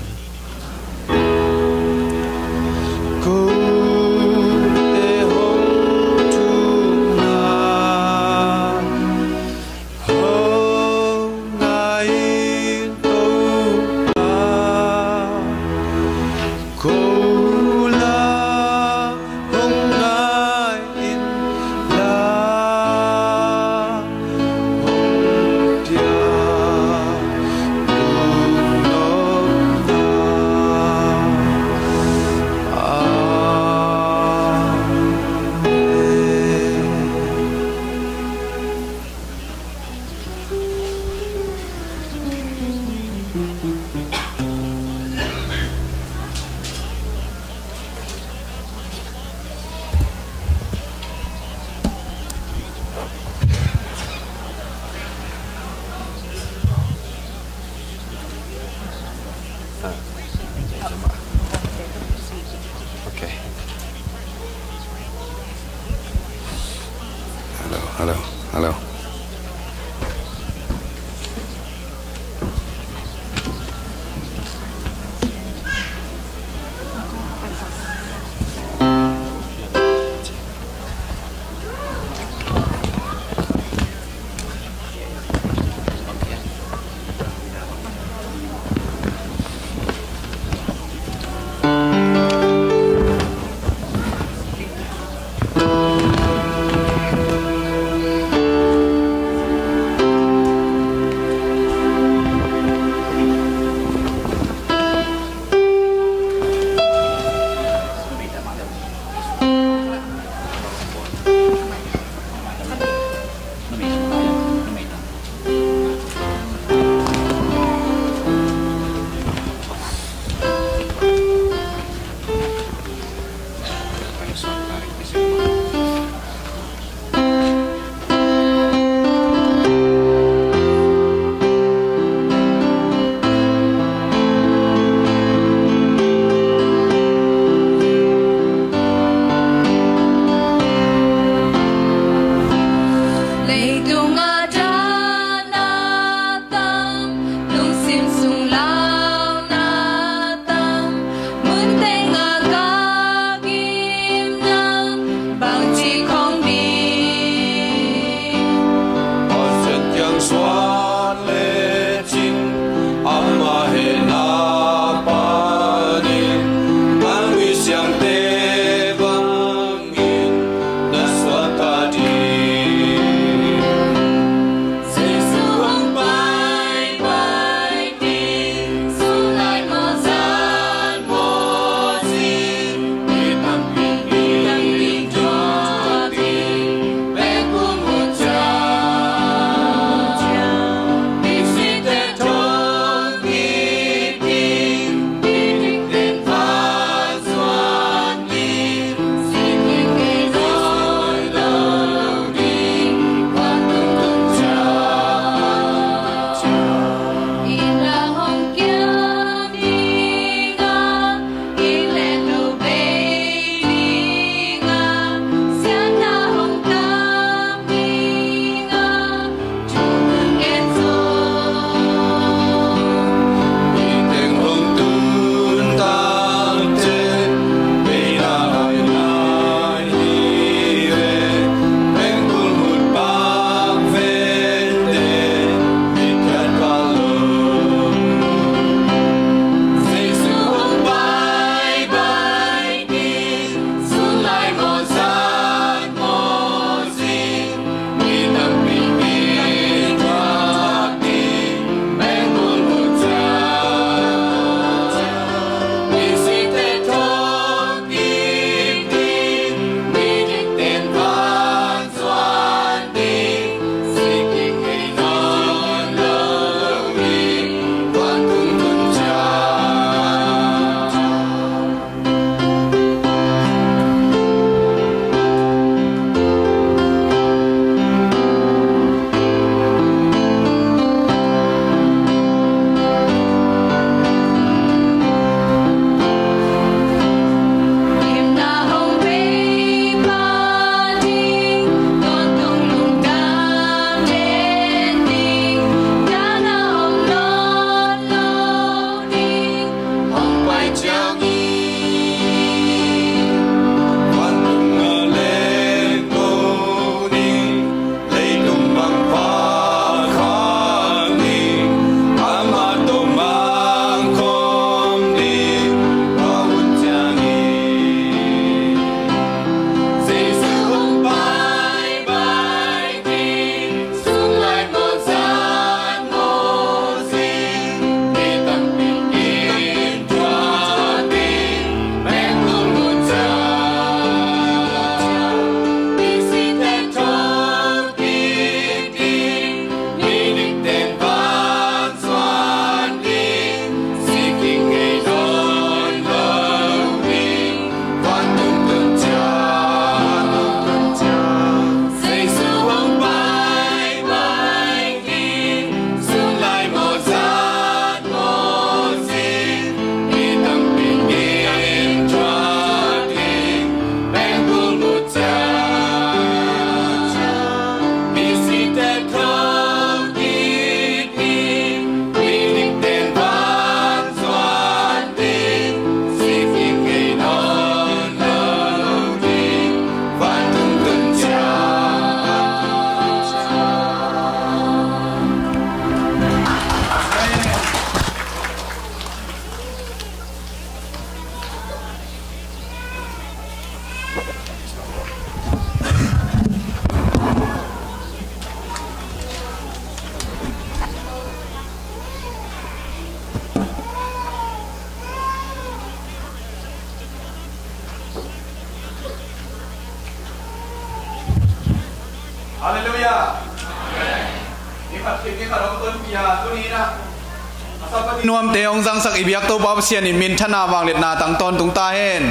นวมเตองจังสักอิบิยักตัวบาบเสียนิมินชนะวางเล็ดนาตั้งตอนตุงตาเห็น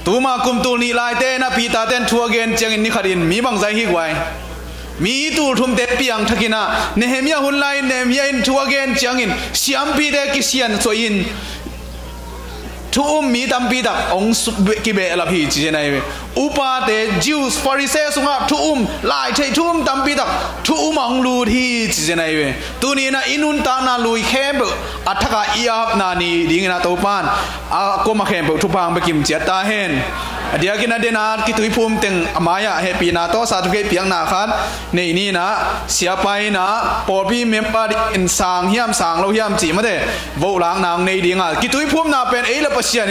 ตัวมาคุมตัวนี้ลายเต้นะปีตาเต้นทัวเกนเจียงอินนิขดินมีบางใจฮิกไว้มีตูทุ่มเตปียงทักินะเนเฮมียหุ่นไลเนเมียอินทัวเกนเจียงอินเสียมปีเดกิเซียนสวยอินทุ่มมีตัมปีดักองกิเบลพีจีเนยอุปาเตจิวส์ฟาริเซสุงะทุ่มลายเททุ่มตัมปีดักทุ่มองลูทีจีเนยตัวนี้นะอินุนตานาลุยเข้มอัฐกาอีอาบนานีดิ้งนาตัวปานก็มาเข้มทุพังไปกิมเจียตาเห็นเดี๋ยวกินเดนาคิตุยภูมิตึงอามายะเฮปีนาโตสาธุเกปียงนาคันในนี้นะเสียไปนะปอบีเมมปาดิอินสางเฮียมสางเราเฮียมจีมาเด้โวหลังนางในดิ้งอ่ะคิตุยภูมินาเป็นเอลปัสเซียน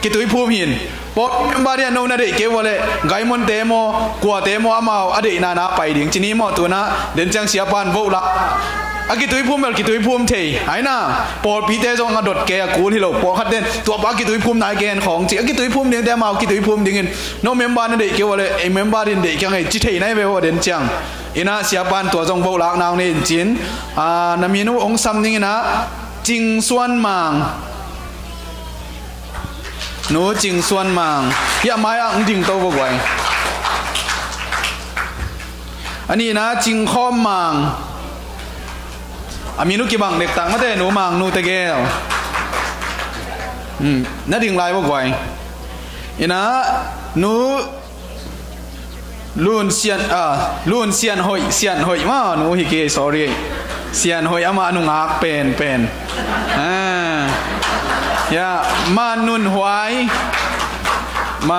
คิตุยภูมิหินปอเมมปาดิโนนาเดเกวเลไกมอนเตโมกัวเตโมอามาอดีนานาไปดิ้งจีนี้มอตัวนะเดินจังเสียปานโวหลังอากิตุยภูมิกิตุยภูมิเทยไอ้น่ะปอปีเตจงกระโดดแกกูที่เราปอขัดเด่นตัวปากิตุยภูมินายแกนของจีอากิตุยภูมิเดียงแต่มากิตุยภูมิดิ้งโนเมมบาร์นั่นเด็กเกี่ยวเลยไอเมมบาร์เด็กยังไงจิตเทยนั่นเว้ยว่าเด่นจังอินะเสียปานตัวจงโบลักนางนี่จินนามีนูองซัมนี่นะจิงส่วนมังหนูจิงส่วนมังยาไม้อ่างดิ่งโตบกไว้อันนี้นะจิงข้อมังอามีนุกิบังเด็กต่างมาแต่หนูมังนูตะเกลน่าดิ่งลายบกไว้อินะหนูลุนเซียนหอยมาหนูฮิเก sorry เซียนหอยอามาหนูงักเป็นยามานุนหวยม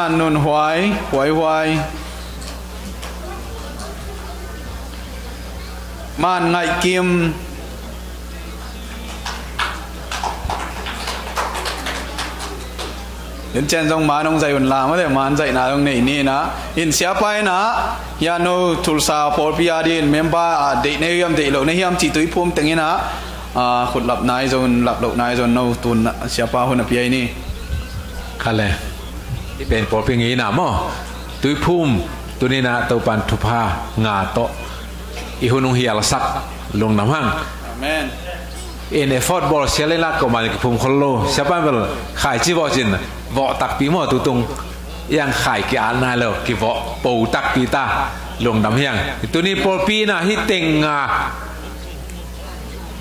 ันไงกิมเห็นเจนจงมาน้องใจอุ่นลาไม่ได้มาใจนาตรงนี้นะอินเสียไปนะยาโนทุลซาพอพิอาดินเมมเบอร์เด็กในยามเด็กเราในยามจีตุยพุ่มตึงนี้นะขุดหลับนายจนหลับหลบนายจนโนตุนเสียป้าคนอภิยัยนี่คันเลยที่เป็นพอพิงี้นะมั้งตุยพุ่มตัวนี้นะตัวปันทุพางาโตอีหุ่นงเฮียลสักลงน้ำห้างอาเมนเอ็นเอฟอร์ดบอลเชลล่าก็มาจากพุ่มคนโลเสียป้าเป็นขายจีบอจินวอตักปีหม้อตุตรงยังขายกี่อันน่ะเลยกี่วอปูตักปีตาลงน้ำห้างตัวนี้พอปีนะฮิตเต็ง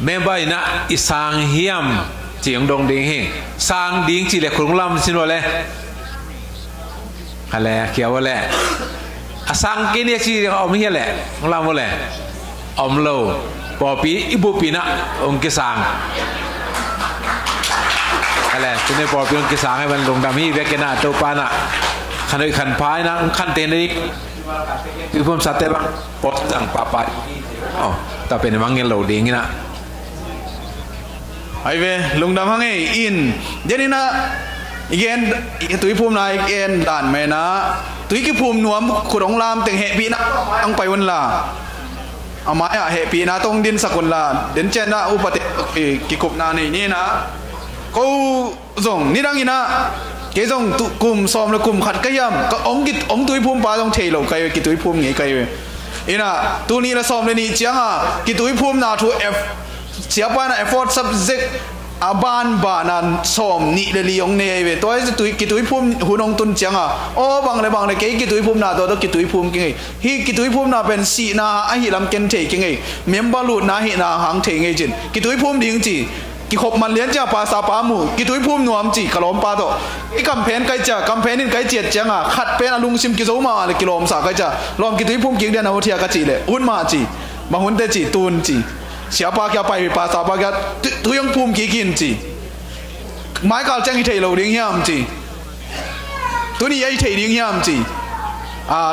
เมื่อใบนะอิสางเฮียมเจียงดงดิ่งเฮงสางดิ่งจีเล็กครุงลำสินวะเลยอะไรเกี่ยววะเลยสางกินเนี่ยจีอมเฮียแหละลำวะเลยอมโลปอปีอิบุปีนะองค์กิสางอะไรตัวนี้ปอปีองค์กิสางให้มันลงดำฮีเวกนะตัวปานะขันพายนะขันเตนนี่คือผมสัตย์แต่ละปอสั่งปาปายอ๋อแต่เป็นมังเงินโหลดิ่งนะไอเวลงดำห้างอินเดี๋ยวนี้นะอีกเอ็นตุยภูมินายอีกเอ็นด่านแม่นะตุยกิภูมิหนวมขุดองลามแต่งเหปีนะต้องไปวันละเอาไม้อะเหปีนะต้องดินสักวันละเดินเจนนะอุปติกิกบนานี่นะกูส่งนี่ดังอีนะเกส่งกลุ่มซ้อมแล้วกลุ่มขัดกระยำก็องตุยภูมิปลาต้องเทลไกกิตุยภูมิไงไกอีนะตัวนี้ละซ้อมเลยนี่เจียงอ่ะกิตุยภูมินาทูเอฟsiapa nak effort subject aban banan som ni le liong ne ve toy tu kitui phum hunong tun changa o bang le ke kitui phum na to kitui phum ki hi kitui phum na pen si na a hi lam ken the ki ngai member lu na hi na hang the ngai jin kitui phum ding ji ki khop man lian cha pa sa pa mu kitui phum nuam ji kalom pa to i campaign kai cha campaign in kai jet changa khat pen alung sim ki zo ma le kilom sa kai cha lom kitui phum ki dia na hothia ka ji le hun ma ji ma hun te ji tun jiเสียปากยาไปภาษาปากยาตัวยังภูมิกี่กินจีไม้กาลแจ้งให้เทเราเลี้ยงยามจีตัวนี้ยัยเทเลี้ยงยามจี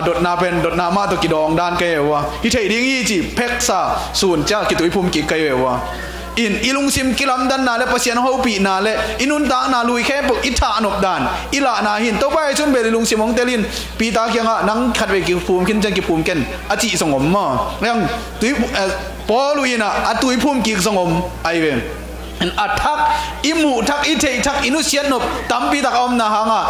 ดดนาเป็นดดนามาตัวกี่ดองด้านเกยวะที่เทเลี้ยงยี่จีเพ็กซาส่วนเจ้ากี่ตัวภูมิกี่เกยวะอิลุงซิมกิลัมดันนาเลปเซียนเขาปีนาเลอินุนตานาลุยแค่ปกอิทานบดานอิลานาหินตัวไปจนเบลิลุงซิมองเตลินปีตาเกียงะนังขัดเวกิภูมิขึ้นจังกิภูมิกันอาจิสงมมาเรื่องตัวปอลุยนะตุยพุ่มกิกสงมไอเว athak imu thak I thei thak inu sian nop tampi tak om na hanga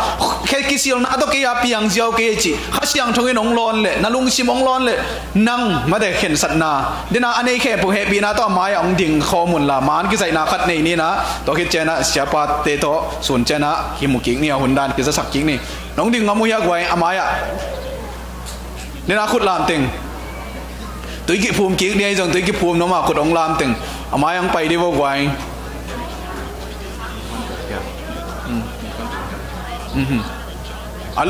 khe kisil na to ke ya piang jiao ke chi khasiang thongin ong lon le nalung sim ong lon le nang ma de khen sat na dina anei khe pu he bi na to mai ong ding khomun la man ki sai na khat nei ni na to ke chena siapa te to sun chena himu king ni hundan ki sa sak king ni nong ding ngamu ya gwai amaya dina khut lam ting tui ki phum king ni jong tui ki phum no ma khut ong lam ting amaya ang pai di wo gwai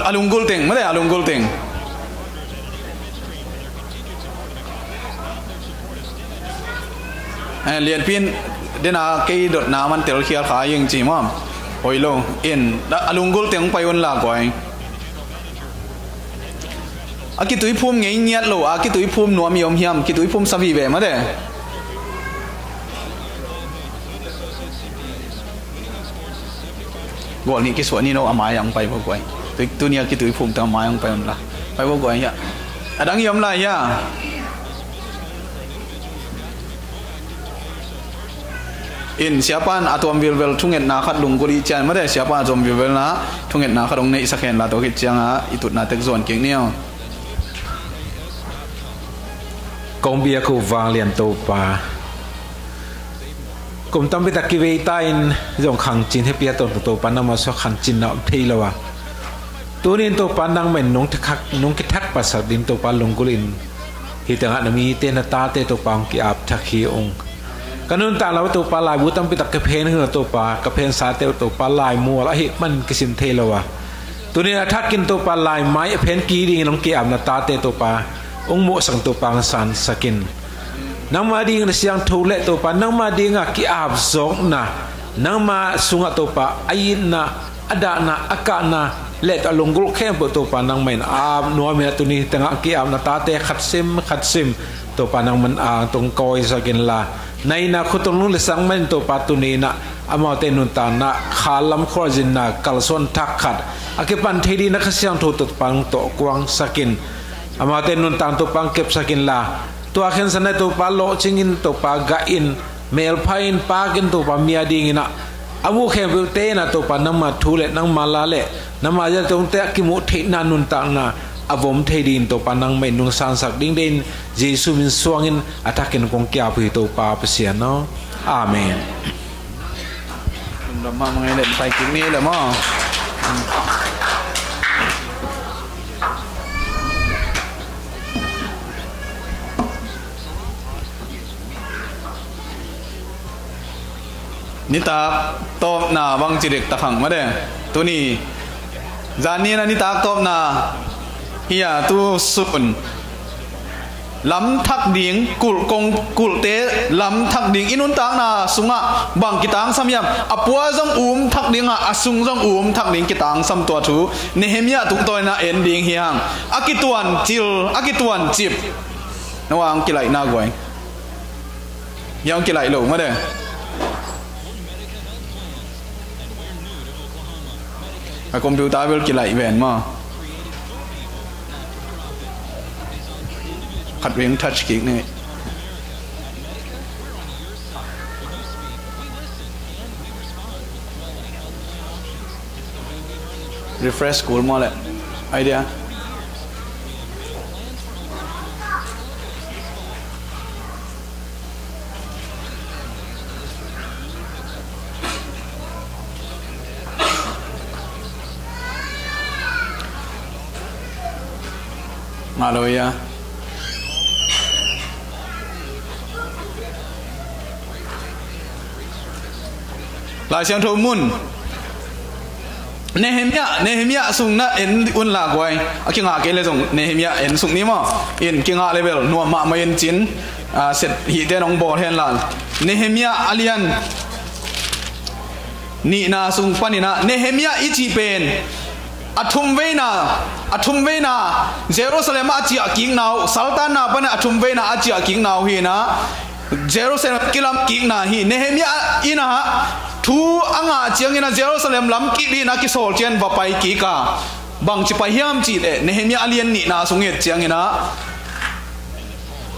alunggul ting mana alunggul ting lian pin dena kei dot na man tel khia kha yeng chi mom oi lo in alunggul ting pai on la koi aki tui phum ngei niat lo aki tui phum nuam yom hiam ki tui phum savi ve ma de gọi ni cái số ni nó amai yang pai bo goi tu nia ki tu phum ta amai yang pai on la pai bo goi ya adang yom la ya in siapan atom vilvel thunget na khat lungkuri chan ma de siapa atom vilvel na thunget na khat ong nei sakhen la to ki changa itut na tek zon king neo công bia ko vang lian to pa cùng tâm với ta kia về tay dòng khang chín hết bia tổ pan nam so khang chín nọ thi là waตัวนี้ตัวpan nang men nongทักnongคิดทักภาษาดินตัวpanลงกุลินที่ต่างกันมีเตนตาเตตัวปังกีอาบทักขีองกันนู้นตาเราตัวปลายบุตัมปิตักกระเพนขึ้นตัวปลากระเพนสาเตตัวปลายมัวแล้วมันกิสินเทละวะตัวนี้ทักกินตัวปลายไม้เพนกีดีน้องกีอาบนาตาเตตัวปลาองโมสังตัวปังสันสกินนางมาดีงเสียงทูเละตัวปานางมาดีงะกีอาบซอกนะนางมาสุงะตัวปาไอนะอดานะอากานะเละตะลงกุลแค่เปิดตัวปานางไม่อาบนัวเมียตัวนี้แต่งะกีอาบนาตาเตขัดซิมตัวปานางมันตรงกอยสกินละในนะคุณตรงนู้นเลยสังมันตัวปาตัวนี้นะอามาเตนุนตานะขาลำคอจินนะกัลส่วนทักขัดอาเก็บปันเทดีนักเสียงทูตัวปังตัวกวางสกินอามาเตนุนตาตัวปังเก็บสกินละตัวเข็นสันตัวปลาโลจิงินตัวปลากะอินเมลพายินปากินตัวปลาเมียดิงินะอาวุเข็นเปเตนะตัวปลาน้ำมาทูเละน้ำมาลาเละน้ำมาจะตรงเตะกิมุเทนานุนตังนะอาวมเทดินตัวปลานังไม่นุงสันสักดิ้งเด่นเยซูมินสวงินอัตกินกงเกียบตัวปลาเปเสียเนาะอาเมนเรามาไงเล่นไปกินนี้เลยมั้งนี่ตาโตหน้าบังจิเด็กตะขังมาเด้ตัวนี้จานนี้นะนี่ตาโตหน้าเฮียตัวสุนลำทักดิ่งกุลเตะลำทักดิ่งอินุนตางนาสุงะบังกิตังสัมยามอปัวจงทักดิ่งอสุงจงทักดิ่งกิตังสัมตัวทูเนเฮมียตุกตัวน่ะเอ็นดิ่งเฮียงอากิตวนจิลอากิตวนจิบนวางกิไลน่ากวยยังกิไลหลงมาเด้คอมพิวเตอร์เวลกี่ไหลแหวนมาขัดเวียงทัชกิ๊กนี่ refresh school มาเลยไอเดียมาเลยอะลายเสียงโทมุนเนเฮมียสุงนะเอ็นอุนลากไว้อากิงาเกเลยส่งเนเฮมียเอ็นสุงนี้มั้งเอ็นกิงาเลเวลนัวมาเอ็นจินเสร็จหีเตนองบอลเฮนลานเนเฮมียอาเลียนนี่นาสุงปานินะเนเฮมียอิจิเป็นอัทุมเวนาเยรูซาเล็มอาเจียกิงนาวซัลตานาปะนะอัทุมเวนาอาเจียกิงนาวฮีนะเยรูซาเล็มกิลัมกิงนาฮีเนเฮมียอินะทูอ่างอาเจียงอินะเยรูซาเล็มลัมกิลีนะกิโซลเจนวะไปกิกาบังจิไปเฮียมจีเดเนเฮมียอาเลียนนี่นาสุงเอเจียงอินะ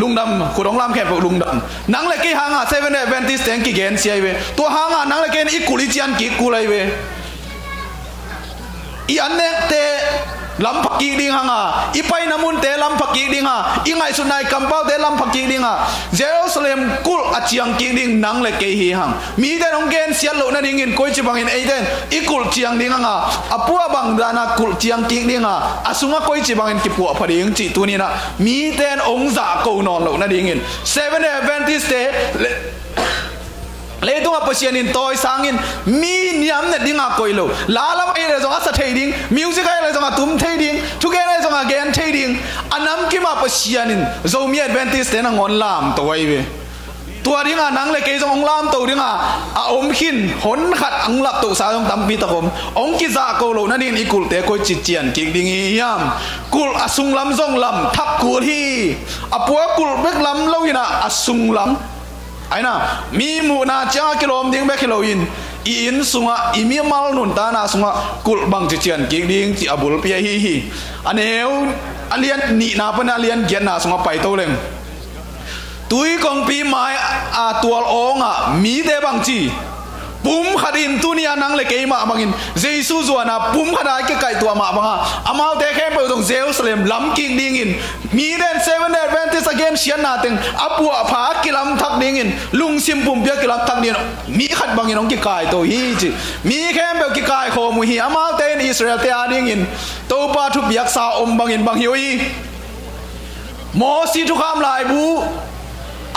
ลุงดำคุณองลำแค่พวกลุงดำนังเลยกี่หางอ่ะ7 Adventist แต่งกี่เกณฑ์เสียเวตัวหางอ่ะนังเลยเกณฑ์อีกุลิจิอันกี่กุเลยเวอีอันเนี้ยเตะลำพักกี่ดิ้งหางอ่ะอีไปน้ำมุนเตะลำพักกี่ดิ้งอ่ะอีไงสุนัยกำเป้าเตะลำพักกี่ดิ้งอ่ะเยรูซาเล็มกุลอาเจียงกี่ดิ้งนังเลยกี่หีหางมีแต่น้องเกณฑ์เสียหลุดนั่นดิ้งก้อยจีบังอินไอเดนอีกุลเจียงดิ้งอ่ะอาปัวบังดานากุลเจียงกี่ดิ้งอ่ะอาสุงะก้อยจีบังอินกี่ปัวพอดีจีตัวนี้นะมีแต่องค์จ่ากูนอนหลุดนั่นดิ้ง7 Adventist เตะเลยตัวประเชียนินตัวสังอินมีนิยมเนี่ยดิ้งอ่ะก้อยโลลาลามเอเลยจงอาศัยเทดิ้งมิวสิกเลยจงอาตุ้มเทดิ้งทุกอย่างเลยจงอาเกนเทดิ้งอันนั้นกี่มาประเชียนินโจมี Adventist เนี่ยงอนลามตัวไอ้เว้ตัวดิ้งอ่ะนังเลยเกยจงองลามตัวดิ้งอ่ะอมขินหนขัดอังลับตัวสาวจงตั้มปีตะคมองกิจาโกโลนั่นนี่อีกุลเตะก้อยจิตเจียนกิ่งดิ้งยามกุลอสุงลำจงลำทับกุลฮีอปัวกุลเบกลำเล่าอินะอสุงลำไอ้น่ะมีหมู่นาจ้ากิโลมดิ้งเบกกิโลอินอินสุงะอิมีมาลนุนตานาสุงะกุลบังจิตเจียนกิ่งดิ้งที่อบุลเปียฮีอันเอวอันเลียนนีนาปนาเลียนเกียนนาสุงะไปโตเลงตุยกองปีไม้ตัวองอ่ะมีเดบังจีปุ่มขัดินตุนียนังเล็กเอมาบังอินเยซูจวนอ่ะปุ่มขัดได้กี่ไก่ตัวมาบังอ่ะอามาเตะแค่ไปตรงเยรูซาเล็มล้ำกิ่งดิ้งอินมีเดน7 Adventist again เชียนนาเต็งอาปัวผากิลำทักดิ้งอินลุงซิมปุ่มเบียกิลำทักดิ้งมีขัดบังอินองกี่ไก่ตัวฮีจีมีแค่ไปกี่ไก่โคมุฮีอามาเตนอิสราเอลเตะดิ้งอินตัวปาทุบยักษ์สาอมบังอินบังฮิวอีโมซีทุกคำลายบู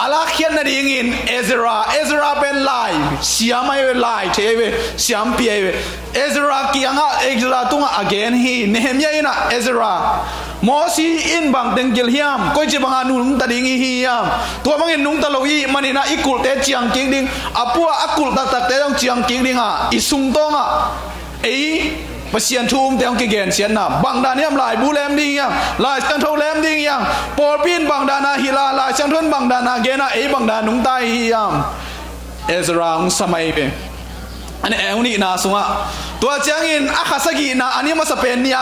อาลักเขียนนั่นเองอินเอซราเป็นลายเสียไม่เป็นลายเทเวเสียมเปียเวเอซรากี่ยังอ่ะเอซราตุ้งอ่ะ again ฮีเนเฮมียอินะเอซราโมซีอินบังเต็งกิลฮิมก็จะบังอานุงตะดิงฮียามตัวบังอินนุงตะลุยมันอินะอิกุลเตจียงกิ่งดิงอาปัวอักุลตักเตต้องจียงกิ่งดิงอ่ะอิสุงตงอ่ะเอประเสียนทุ่มเตียงกี่เกณฑ์เสียนน่ะบางดานเนี่ยลายบูเลมดิ้งยังลายจังทงเลมดิ้งยังปอปินบางดานาฮิลาลายจังทนบางดานาเกน่ะบางดานุงไตฮิยามเอซราอุสมัยเป็นอันนี้อุนินาสุงะตัวเจียงอินอาคาสกีนาอันนี้มาสเปนเนี่ย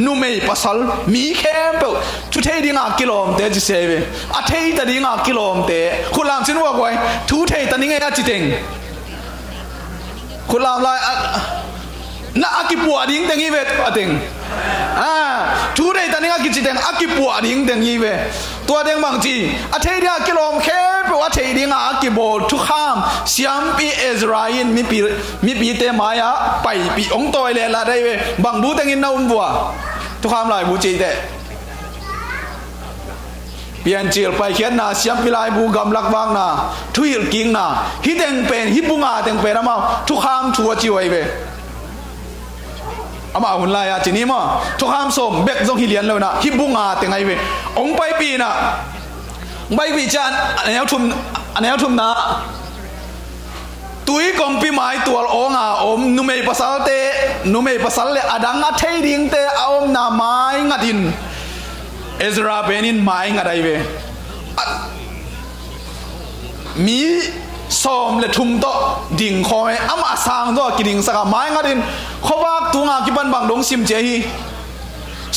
นุ่มไม่ปัสสาวมีแค่เปล่าทุเทดิ้งอ่ะกิโลเมตรจิเซเวอาเทยตัดดิ้งอ่ะกิโลเมตรคุณลามชินว่าไว้ทุเทยตัดดิ้งไงอ่ะจิเต็งคุณลามลายน่าอากิปัวดิ้งเต็งยี่เวตัวเต็งทุเรศตอนนี้อากิจิเต็งอากิปัวดิ้งเต็งยี่เวตัวเต็งบางทีอาเทียกิโลมแค่แปลว่าเทียดิ้งอากิโบทุกข้ามเสียมปีเอซราอินมีปีเตมายะไปปีองตัวเลยละได้เวบางบูเต็งอินน่าบัวทุกข้ามลายบูจีเตเปลี่ยนจิลไปเขียนนาเสียมปีลายบูกำลักบางนาทุยลกิ้งนาฮิเต็งเป็นฮิบุงาเต็งเป็นอะไรมาทุกข้ามทัวจิวไอเวอามาหุ่นลายจีนี้มั้งทุกคำส่งเบกจงฮิเลียนเลยนะฮิบุงอาเต็งไงเว้องไปปีน่ะใบปีจันอันนี้ทุ่มนะตุยกองปีไม้ตัวองอ่ะอมนุ่มไม่ภาษาเตนุ่มไม่ภาษาเลยอดังอ่ะเทดิ้งเตอมนาไม้งัดินเอซราเป็นอินไม้งัดไอเว้มีซ้อมเลยทุ่มโตดิ่งคอยอามาสร้างตัวกินดิ่งสักไม้งัดินเขาว่าตัวงากิบันบังดงซิมเจฮี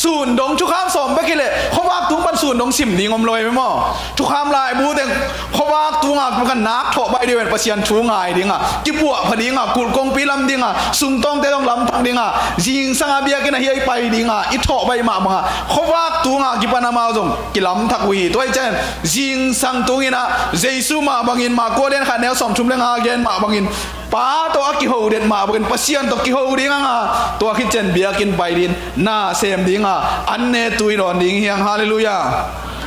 ศูนย์ดงทุกข้ามซ้อมไปกี่เลยเขาว่าตัวบันศูนย์ดงซิมดิ่งอมลอยไหมมั้งทุกข้ามลายบูเต็งเขาว่าตัวงากิบันนักถอใบเดียวเป็นประเชียนชูงายดิ่งอ่ะกิบัวพอดิ่งอ่ะกุลกงปีลำดิ่งอ่ะสุนต้องเตต้องลำทังดิ่งอ่ะยิงสังอาเบียกินเฮียไปดิ่งอ่ะอิถอใบมาบังอ่ะเขาว่าตัวงากิบันมาจงกิลำทักวีตัวไอ้เจนยิงสังตัวงินะเจสุมาบังอินมาโกเดนขันแนวสอมชุมเลงอาเกนมาบังอินป้าตัวกิโฮเด็ดมาเป็นปัสยันตัวกิโฮดิ้งอ่ะตัวคิดเจนเบียกินไปดินหน้าเซมดิ้งอ่ะอันเนตุยรอนดิ้งเฮียงฮาเลลูยา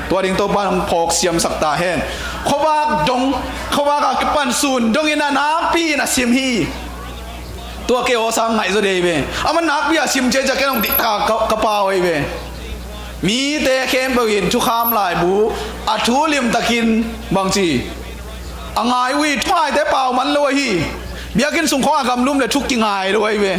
ตัวดิ้งตัวบ้านพอกเสียมสักตาเห็นเขาว่าดงเขาว่ากับปันซูนดงอินานักปีน่ะเสียมฮีตัวเกโอสังไงสุดเดย์เว้อามันนักปีอ่ะเสียมเจจะแค่ต้องติดตากระเป๋าไอ้เว้มีแต่เข้มไปกินทุกคำลายบูอัดทูลิมตะกินบางทีอ่างไงวีทุกไงแต่เปล่ามันเลยฮีเบียกินส่งของอากำลุ่มเลยทุกกิ่งไงด้วยเว้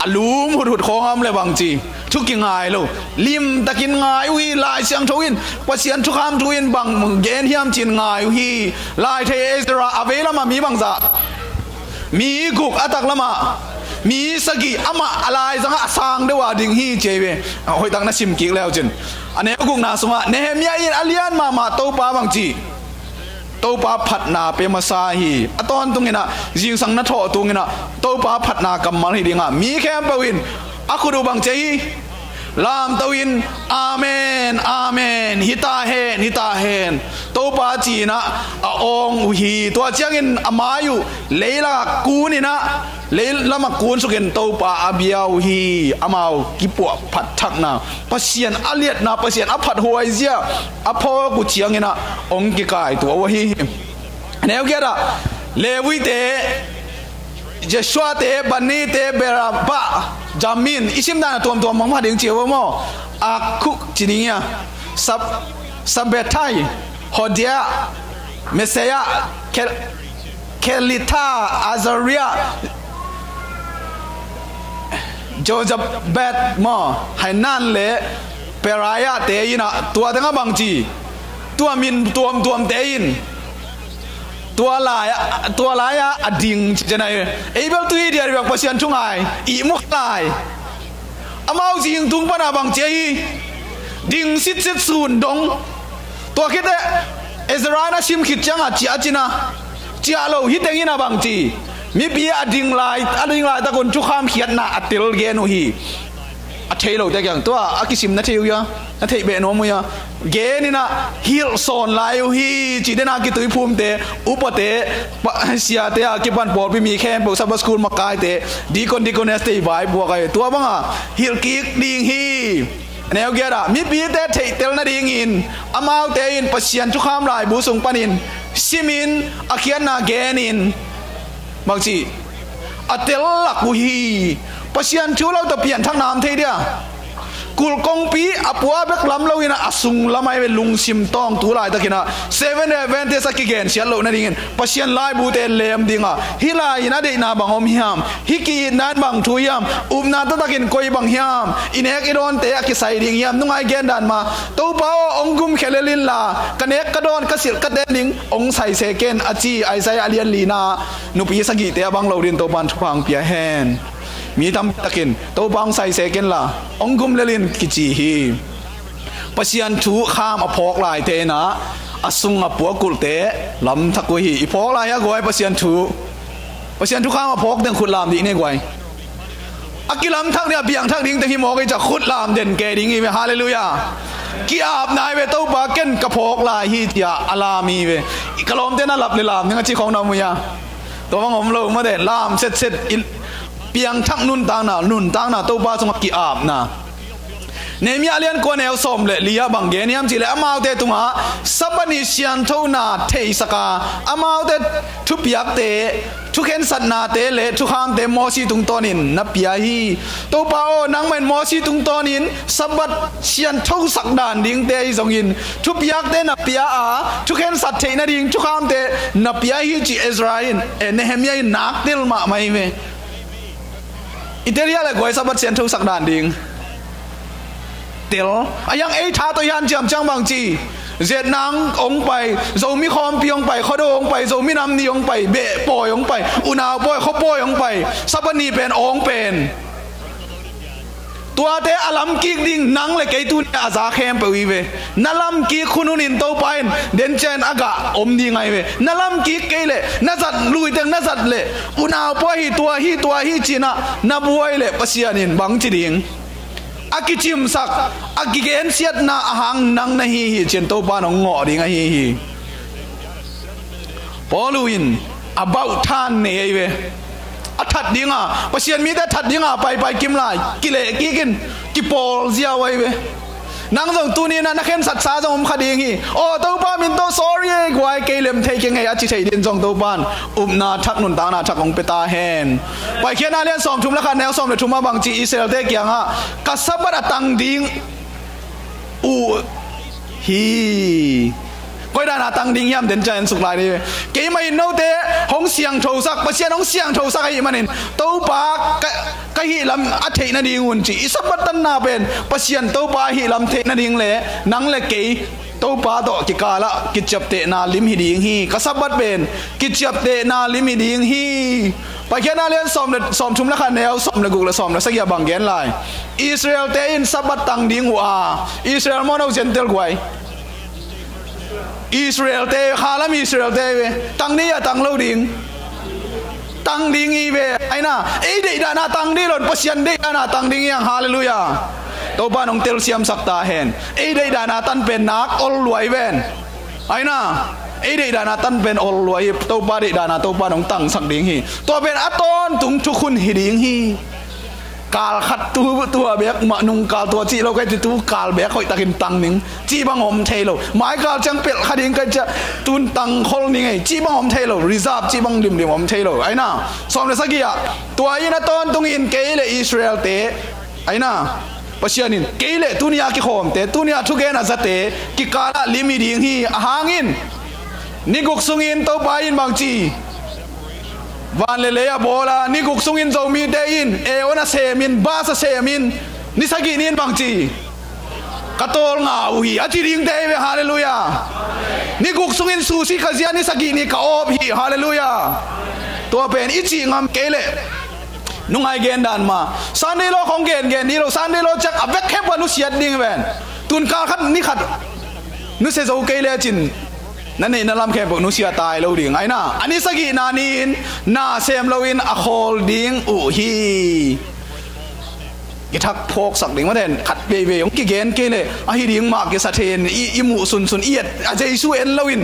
อลุ่มหุดของอำเลยบางทีทุกกิ่งไงเลยลิมตะกินไงวีลายเสียงทวินปัสเซียนทุกคำทวินบางมึงเกณฑ์เฮียมจินไงวีลายเทเอสราอเวลามามีบางจะมีกุกอัตักละมามีสกีอามาอะไรสังอาสังเดว่าดิ่งฮีเจเวหอยตังนัชิมกิกแล้วจิน อันนี้กุงนาสงะเนเฮมียอินอาลียนมาโตปาบางจีโตปาผัดนาเปมาซาฮีตอนตรงนี้นะยิงสังนัทโถตรงนี้นะโตปาผัดนากัมมันฮีดิงะมีแค่ปวินอักดูบางจีลามตวินอาเมนอาเมนฮิตาเฮนฮิตาเฮนโตปาจีนะองอุฮีตัวเจียงินอามาอยู่เลล่ากูนี่นะเลล่ามากูนสุกินโตปาอาเบียอุฮีอามาวกิปวผัดทักนาปัสเซียนอาเลียดนาปัสเซียนอผัดหัวเจียอพอกูเจียงินะองกิกายตัววะฮีแนวเกียร์เลวิเตเจชัวเตบันนี่เตเบราบะจามินอิชิมดานตัวมังมาดึงเจียวว่ามั่วอาคุจีนี่อ่ะซับเบทัยฮอดียเมสเซียเคลิตาอาซาเรียโจจับเบตมั่วให้นั่นเลยเปรายะเตยินะตัวทั้งบางจีตัวมินตัวเตยินตัวลายอดิ่งจะไหนไอ้เบลตุยเดียร์แบบภาษาทุ่งไออีมุกลายอามาจริงทุ่งปนาบางเจียดิ่งสิทธิ์ศูนย์ดงตัวคิดเอเซรานะชิมคิดจังอาจีอาจินะจีอาโลฮิตเองนะบางจีมีปีอดิ่งลายตะกุนชุกข้ามเขียนนะอัติลเกนุฮีอัเทโลแต่อย่างตัวอากิสิมนาเทียนาเทเบนวมุยเกนี่นะฮิลโซนลายฮีจีเดนากิตุยภูมิเตอุปเตเสียเตะกิบันปอดไปมีแค่บอกซับสกูลมากายเตดีคอนเนสเตย์ไว้บวกไอ้ตัวบ้างอ่ะฮิลกิกดิงฮีแนวเกียร์มีปีเตเทเตลนาดิงอินอามาเตอินปัสยันชุกข้ามลายบุษงปนินซิมินอาเคียนนาเกนินบางทีอัตลลักบุฮีปัสยันชูเราตะเปลี่ยนทั้งน้ำเทียกุลกงปีอปัวเบกลำเราอินะอสุงละไม่เป็นลุงซิมตองตัวลายตะกินะเซเว่นเวนเทสกิเกนเสียโลนั่นเองปัสยันลายบูเตเลมดิงะฮิลายนะเดนาบังอมฮิมฮิกีนันบังทุยมนาตตะกินกอยบังฮิมอินเอกอิโดนเตะกิไซดิงฮิมนุ่งไอเกนดันมาตัวเป้าองกุมเคเลลินลากันเอกกระโดนกระสิลกระเดนิงองใส่เซเกนอจีไอไซอาเลียนลีนานุปีสกิเตะบังเราเรียนตัวบันทุพังเปียแฮนมีทำตะกินตัวบางใส่เสกินละองกุมเลลินกิจีฮีปัสยันชูข้ามอภอกลายเตนะอสุงอปัวกุลเตลำทักกุฮีอีพอกลายกวยปัสยันชูข้ามอภอกเดินขุดลามดีเนี่ยกวยอากิลำทักเนี่ยเบียงทักดิ้งแต่ฮิมอกจะขุดลามเด่นแกดิ้งอีเวฮาเลลูยากีอาบนายเวตัวบาเกนกระพอกลายฮีตยาอลามีเวกลอมเตน่าหลับเลยลามนี่ก็จีของนามุยาตัวมังผมเรามาเด่นลามเสร็จเปียงทักนุ่นต่างน่ะตัวบ้าสมักกีอาบนะเนมีอาเลียนกวนเอลสมเลลียบังเกนียมจิเลอามาเตตุงะสับนิเชียนทูนาเทสกาอามาเตทุบยักเตทุกเห็นสัตนาเตเลทุกขามเตมอสีตุงตอนินนับยาฮีตัวป้าโอนังเป็นมอสีตุงตอนินสับเชียนทูสักดานดิ้งเตยสงอินทุบยักเตนับยาอาทุกเห็นสัตเทนดิ้งทุกขามเตนับยาฮีจีอิสราเอลเนเฮมียนักเตลมาไม่เวอิตาลีเลยกวยสับเชียนทูสักดานดิ้งเดี๋ยวยังไอ้ท่าตัวยันจำจังบางจีเจ็ดนางองไปโจมีคอมปีองไปเขาโดองไปโจมีน้ำนีองไปเบะปอยองไปอุณาปอยเขาปอยองไปสับนีเป็นองเป็นตัวเตะอลัมกิกดิ่งนังเลยไก่ตุนอาซาเข้มไปวีเวนัลลัมกิกคุณนินโตไปเดนเจนอากาอมดีไงเวนัลลัมกิกเกลนัจัดลุยเตงนัจัดเลยอุณาปอยตัวฮีจีน่ะนับวยเลยปัสยานินบังจีดิ่งอากิจิมสักอากิเกนเสียดนาอาหังนังนาฮีเจนโตปานองงอดิงาฮีพอลูอินอาบ่าวท่านเนี่ยเวอาทัดดิงาปัสยันมีแต่ทัดดิงาไปกิมลายกิเลกินกิปอลเสียไว้เวนังส่งตัวนี้นะนักเขียนสัตว์สาส่งคดีฮีโอ้ตัวป้ามินโต sorry กวยเกลมเทกิงไงอาจิเฉยดินส่งตัวป้านนาทักนุนตานาทักองเปตาแฮนไปเขียนนาเลียนสอมชุมละคันแนวสอมเลยชุมมาบางจีอิสราเอลเตกียงฮะกัสบัดตังดิงอูฮีก็ได้นาตังดิ้งยามเดินใจสุขลายนี่เกี่ยไม่โน้ตเตะห้องเสียงโชว์สักปัสยันห้องเสียงโชว์สักไอ้มันเองตัวปากกะฮิลำอัฐินาดิงุนจีสับบัดตันนาเป็นปัสยันตัวปาฮิลำเทนาดิงเล่นังเล่เกี่ยตัวปาโตกิกาละกิจจับเตนาลิมฮิดิงฮีกสับบัดเป็นกิจจับเตนาลิมฮิดิงฮีป ไปแค่นั้นเลี้ยงสอมชุมละคันแนวสอมละกุละสอมละสักอย่างบางแกนลายอิสราเอลเตอินสับบัตตังดิ้งหัวอิสราเอลมอนเอาเจนเตลกวยอิสราเอลเตข้าละมีอิสราเอลเตเวตังนี้อะตังเล่าดิ้งตังดิ้งอีเวไอ้น่ะเอ้เด็กน่ะตังดิ้งหล่นปัศยันเด็กน่ะตังดิ้งยังฮาเลลูยาตัวบ้านของเตลเซียมสักตาเห็นเอ้เด็กน่ะตันเป็นนักอลรวยเวนไอ้น่ะไอ้เด็กน่ะตันเป็นอลรวยตัวบ้านเด็กน่ะตัวบ้านของตังสักดิ้งฮีตัวเป็นอัตตอนตุงทุกคนฮีดิ้งฮีกาลขัดตัวเบียกมานุงกาลตัวจีเราก็จะตัวกาลเบียกคอยตะกินตังหนึ่งจีบังหอมเทโลหมายกาลจังเป็ดขัดยิงก็จะตุนตังคนนี่ไงจีบังหอมเทโลรีซาบจีบังดิมหอมเทโลไอ้น่ะสองเดือนสักกี่อ่ะตัวไอ้น่ะตอนตุงอินเกย์เลยอิสราเอลเตะไอ้น่ะปัจจุบันเกย์เลยตุนยากิโคมเตะตุนยาทุกเกน่ะจะเตะกิกาลลิมิดิ้งฮีหางอินนิกุกซุงอินตัวไปอินบางจีวันเลเลยบอลานี่กุกซุงอินโจมีเดอินเอวน่ะเซมินบาสเซมินนิสกินินบางจีกระโตลงาวีอาทิริงเดวฮาเลลูยานี่กุกซุงอินซูซิขจิอานิสกินิกาอบฮีฮาเลลูยาตัวเป็นอิจิงามเกเลนุ่งไอเกนดันมาซันเดโลของเกนนี่โลซันเดโลจักอเวกแคบวานุเซียดดิ้งเวนตุนกาขัดนี่ขัดนุเซโจเกเลจินนั่นเองนั่นลำแค่พวกนุเสียตายเราดิ่งไอ้น่ะอันนี้สกีนานีนน่าเซมเราอินอโคลดิ่งอุฮีกิทักพกสักดิ่งมาเด่นขัดเบย์ของกิเกนเกเลอะฮีดิ่งมากกิสะเทนอิมุสุนเอียดอาจจะอิสุเอ็นเราอิน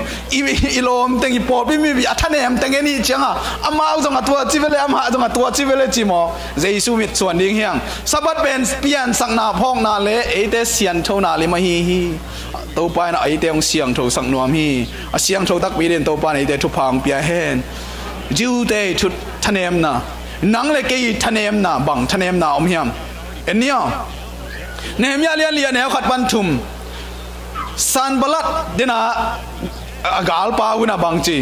อิโลมเต็งอิปอดไม่มีอัฐเนมเต็งนี่จังอ่ะอามาเอาจังตัวจิเวเลอามาจังตัวจิเวเลจิโมเจอิสุมิดส่วนดิ่งเฮียงสับเป็นเปียนสักนาพองนาเลเอเตเซียนเท่านาเลมาฮีตัวไปนะไอเดียงเสียงโทสังนวมฮีเสียงโทตักวีเดนตัวไปไอเดียทุพังเปียเฮนจิวเตชุดทะเนมนะนังเลกีทะเนมนะบังทะเนมนะอมเฮียมเอ็นเนี่ยเนมยาเลียนแนวขัดบันทุมซันบลัดเดน่ากาลปาวินาบังจี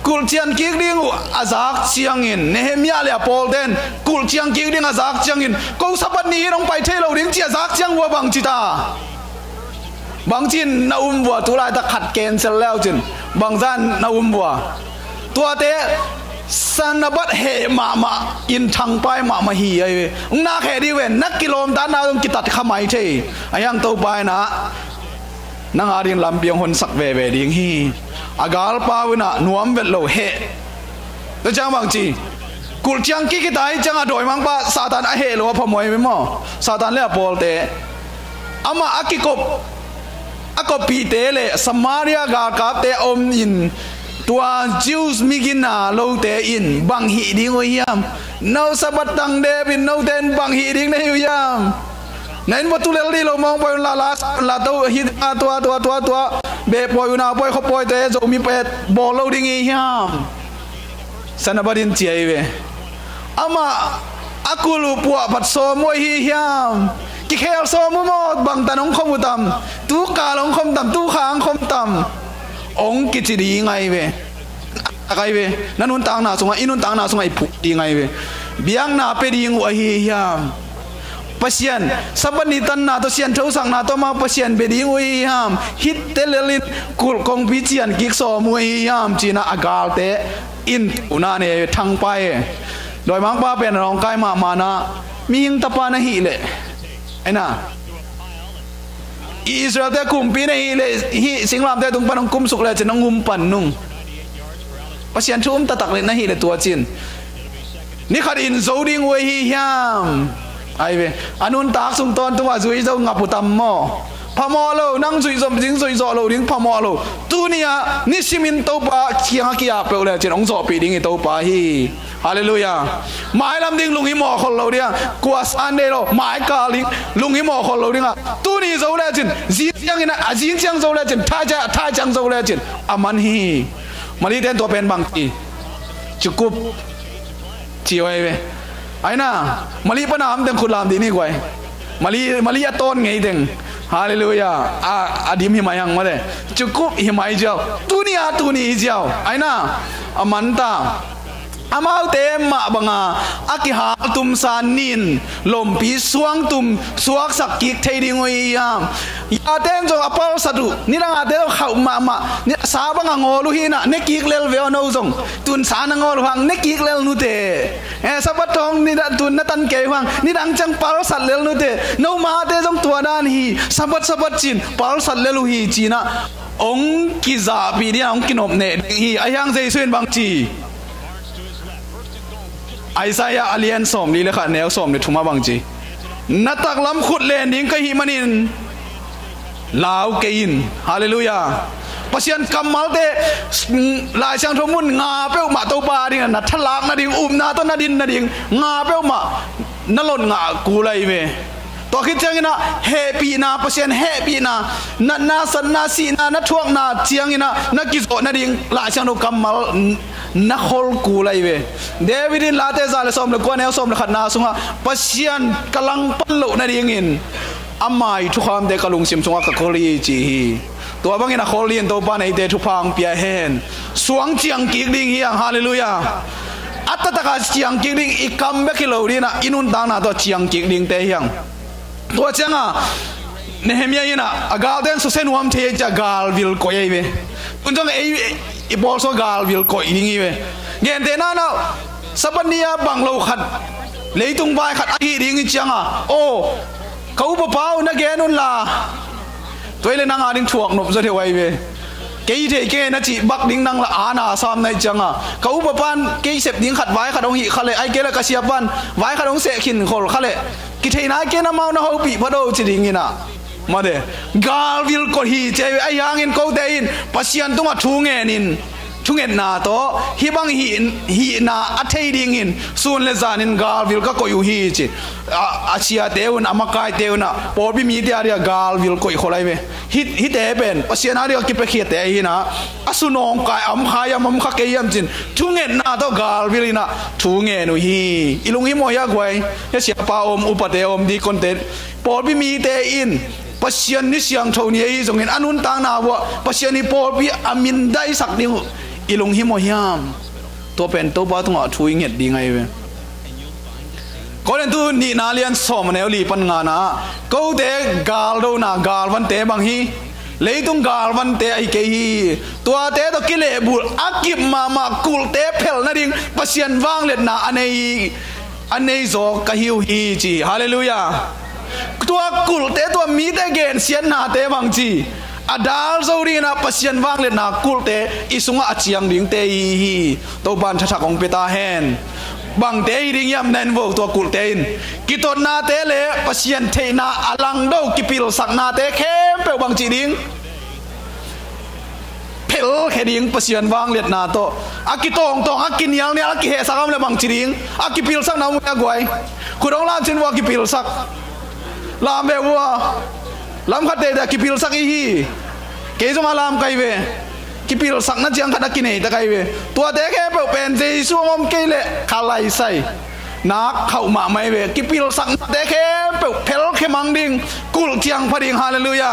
กุลเชียนกิกดิ้งอาซักเชียงอินเนมยาเลียโพลเดนกุลเชียงกิกดิ้งอาซักเชียงอินกูสับนี้ลงไปเทเราดิ้งเชียซักเชียงวัวบังจีตาบางจินนาวัวตัวไรตะขัดเกณฑ์เสร็จแล้วจินบางจันนาวัวตัวเตะสันนบัดเหมาอินทางไปมาฮีไอ้เว้นักแห่ดีเว้นักกิโลเมตรนาต้องกิตัดขมายเทไอ้ยังตัวไปนะนังอาดินลำเบียงคนสักเวดิ้งฮีอากาลปาวินะนวมเวลโลเฮแล้วจังบางจีกุลจังกิกิตายจังอดอยมังปะซาตานไอเฮหรือว่าพมวยไม่หม้อซาตานเลี้ยโปลเตะอามาอากิกบอากปีเตเลสมาเรียกากาเตอมอินตัวจิวส์มิกินาโลเตอินบังฮีดิ้งวิยามนาสบัดตังเดบินนาเดนบังฮีดิ้งในวิยามในวัตถุเลลีเรามองไปลาตัวฮิตตัวเบปอยนาปอยเขาปอยเตจะมีเป็ดบอลเราดิ้งวิยามสนบัดินเจียเวอามาอากูลูปัวปัดโซมวยฮิยามกิเคลโซมุโมดบังตาน้องคมตำตู้กาลองคมตำตู้ขางคมตำองกิจดีไงเวอะไรเวนั่นนุ่นต่างหน้าสงไอนุ่นต่างหน้าสงไอผุดีไงเวเบียงหน้าไปดีงวะเฮียมปัศยันสับนิตันหน้าตัวเสียนเท่าสังหน้าตัวมาปัศยันไปดีงวะเฮียมฮิตเตลลินกุลกงพิจิยันกิกโซมวยเฮียมจีน่าอากาลเตอินอุนาเนทั้งไปโดยมังป้าเป็นรองกายมานะมียิงตะปานะฮีเลไอ้น่ะอิสราเอลแต่คุมปีนี้เลยฮิสิงลามแต่ตรงปนองคุมสุกเลยจะน้องงุมปันนุ่งปัศยันชุ่มตะตักเลยนะฮีเลยตัวจินนี่ขัดอินโซดิ้งเวฮียามไอ้เว้อนุนตากสุนตอนตัวจุยเจ้างับปุตตมมอพมอโลนั่งจุยสมจิงจุยโซโลดิ้งพมอโลตัวนี้นิสิมินโตปาเชียงกิยาเปลเลยจะน้องโซปีดิ้งโตปาฮีฮาเลลูยาหมายลำดิ้งลุงหิมอคนเราเนี่ยกัวสันเดโรหมายกาลิงลุงหิมอคนเราเนี่ยตัวนี้โซเลจินจีจังอินะจีจังโซเลจินท่าจังโซเลจินอามันฮีมาลีเดนตัวเป็นบางทีจุกุบจีไว้เว้ไอ้น่ะมาลีปนามเต็มคุณลามดีนี่กว่ามาลีอัตโตนไงเต็งฮาเลลูยาอาดิมหิมายังมาเลยจุกุบหิมาอีเจ้าตัวนี้เจ้าไอ้น่ะอามันตา อามาเตมะบังอากิหาตุมซานินลมปีสวงตุมสวกสักกิกเทดิงวยยามยาเตนจงอปอลสะดุนี่นางอาเตลเข้ามาเนี่ยสาบังงอลุหินะเนกิกเลลเวอโนจงตุนสานงอลุหังเนกิกเลลนุเตสะบัดทองนี่ตุนนตันเกหังนี่ดังจังปอลสัตเลลนุเตโนมาเตจงตัวดานฮีสะบัดจินปอลสัตเลลุฮีจีนะองกิซาปีเดียองกินอบเนฮีอายังเจสุนบางจีไอซายาอเลียนสมนี่เลยค่ะแนวสมเนี่ยทุ่มมาบางจีนัดตักล้ำขุดเลนดิ้งก็หิมันินลาวเกินฮาเลลูยาปัศยันกำมัลเตลายช่างทมุนงาเป้ามาตัวปลาดิ่งนัดทลากนัดดิ่งนาต้นนัดดินนัดดิ่งงาเป้ามานลนงากูเลยเวตัวคิดจังนะเฮปีนาปัศยันเฮปีนาสันนาสีนาทวงนาเจียงนะนักกิจนัดดิ่งลายช่างทกำมัลนักฮอลกูเลยเวเดวิดินลาเตซาเลสอมเลกวนเอลสอมเลขัดนาสุงะปัศยันกำลังปั้นโลนัดดิ่งอินอามาทุกความเด็กกลุงซิมสุงะกับโคลีจีตัวบางอย่างโคลีนตัวบ้านไอเดทุพังเปียเฮนสวงเจียงกิกดิ่งเฮียงฮาเลลูยาอัตตะกาเจียงกิกดิ่งอีกคำเบกิโลดีนะอินุนตางนาตัวเจียงกิกดิ่งเตยงตัวเจียงอ่ะเนเฮมียนะอากาเดนสุเซนวามเทจะกาลวิลโกยเวคุณจังไอบอลโซกาลวิลโกยดิ่งเวเงินเตน่าเนาะสัปนียบังโลขัดเลยตุงใบขัดไอดิ่งเจียงอ่ะโอ้เขาอุปเป้านักเกนุนลาตัวเลยนางอาดิ้งถ่วงหนุบจะเทวไอเวเกยเทเกนัจิบักดิ้งนางละอาณาสามในจังอ่ะเขาอุปปันเกยเสพดิ้งขัดไว้ขัดองหิขะเลไอเกละกระเสียปันไว้ขัดองเสขินขลขะเลกิเทนายเกนเมานะเขาปีพระโดจิดิ้งน่ะมาเดกาลวิลกอฮีเจไอยังอินเขาเดินปัศยันตุงอ่ะทุ่งเงินินทุ่งเงินนาโตฮิบังฮีนาอัฐดิ่งอินส่วนเลจานินกาลวิลก็กอยูฮีจิอาเชียเตวนอามากายเตวนะพอบิมีเดียเรียกาลวิลก็อีกคนไรเวฮิตเอเป็นปัศยันนาเรียกกิเปเขียเตหินะอสุนองกายอัมขายมัมขะเกยมจินทุ่งเงินนาโตกาลวิลินะทุ่งเงินอุฮีอิลุงฮิโมยากไว้ยเสียป้าอมอุปเตอมดีคอนเทนพอบิมีเตอินปัศยันนิเสียงเท่านี้จงเห็นอนุนตางนาวะปัศยันนิพอบิอามินได้สักดิ้งอิลุงฮิโมยามตัวเป็นตัวบ้าต้องช่วยเงียดดีไงเว้ยก็เลยตัวนี่นาเลียนสมเนวลีปัญงานะก็เตะกาลโดนากาลวันเตะบางฮีเลยต้องกาลวันเตะไอเกฮีตัวเตะตัวกิเลบุลอากิบมากุลเตะเพลนั่นเองปัศยันว่างเล็ดนาอันนี้โซกะฮิวฮีจีฮาเลลูยาตัวกุลเตะตัวมีเตะเกนเสียนนาเตะบางจีอดาลโซรีนะปัศยันว่างเล็ดนากุลเตะอิสุงะเจียงดิ่งเตฮีตัวบ้านชักของเปตาเฮนบางเตยดิ่งยามเน้นโวตัวกุลเตนกิตนาเตเลปัศยันเทนาอลังโดกิปิลสักนาเตเข้มเปลบางจีดิ่งเพลแค่ดิ่งปัศยันว่างเล็ดนาโตอากิตองอากินยังเนี่ยอากิเฮสักคำเลยบางจีดิ่งอากิปิลสักน้ำมันกวยคุณต้องลามจินว่ากิปิลสักลามเบวัวลามขัดเตะกิปิลสักอีฮีเกยจงอาลามไกเวกิปิลสักนั่นจังขัดกินเองตะไกเวตัวเด็กแค่เป็นเจสุงอมเกยเละคาไลไซนักเข้ามาไม่เวกิปิลสักเด็กแค่เพลแค่มังดิงกุลเจียงพอดิงฮาเลลูยา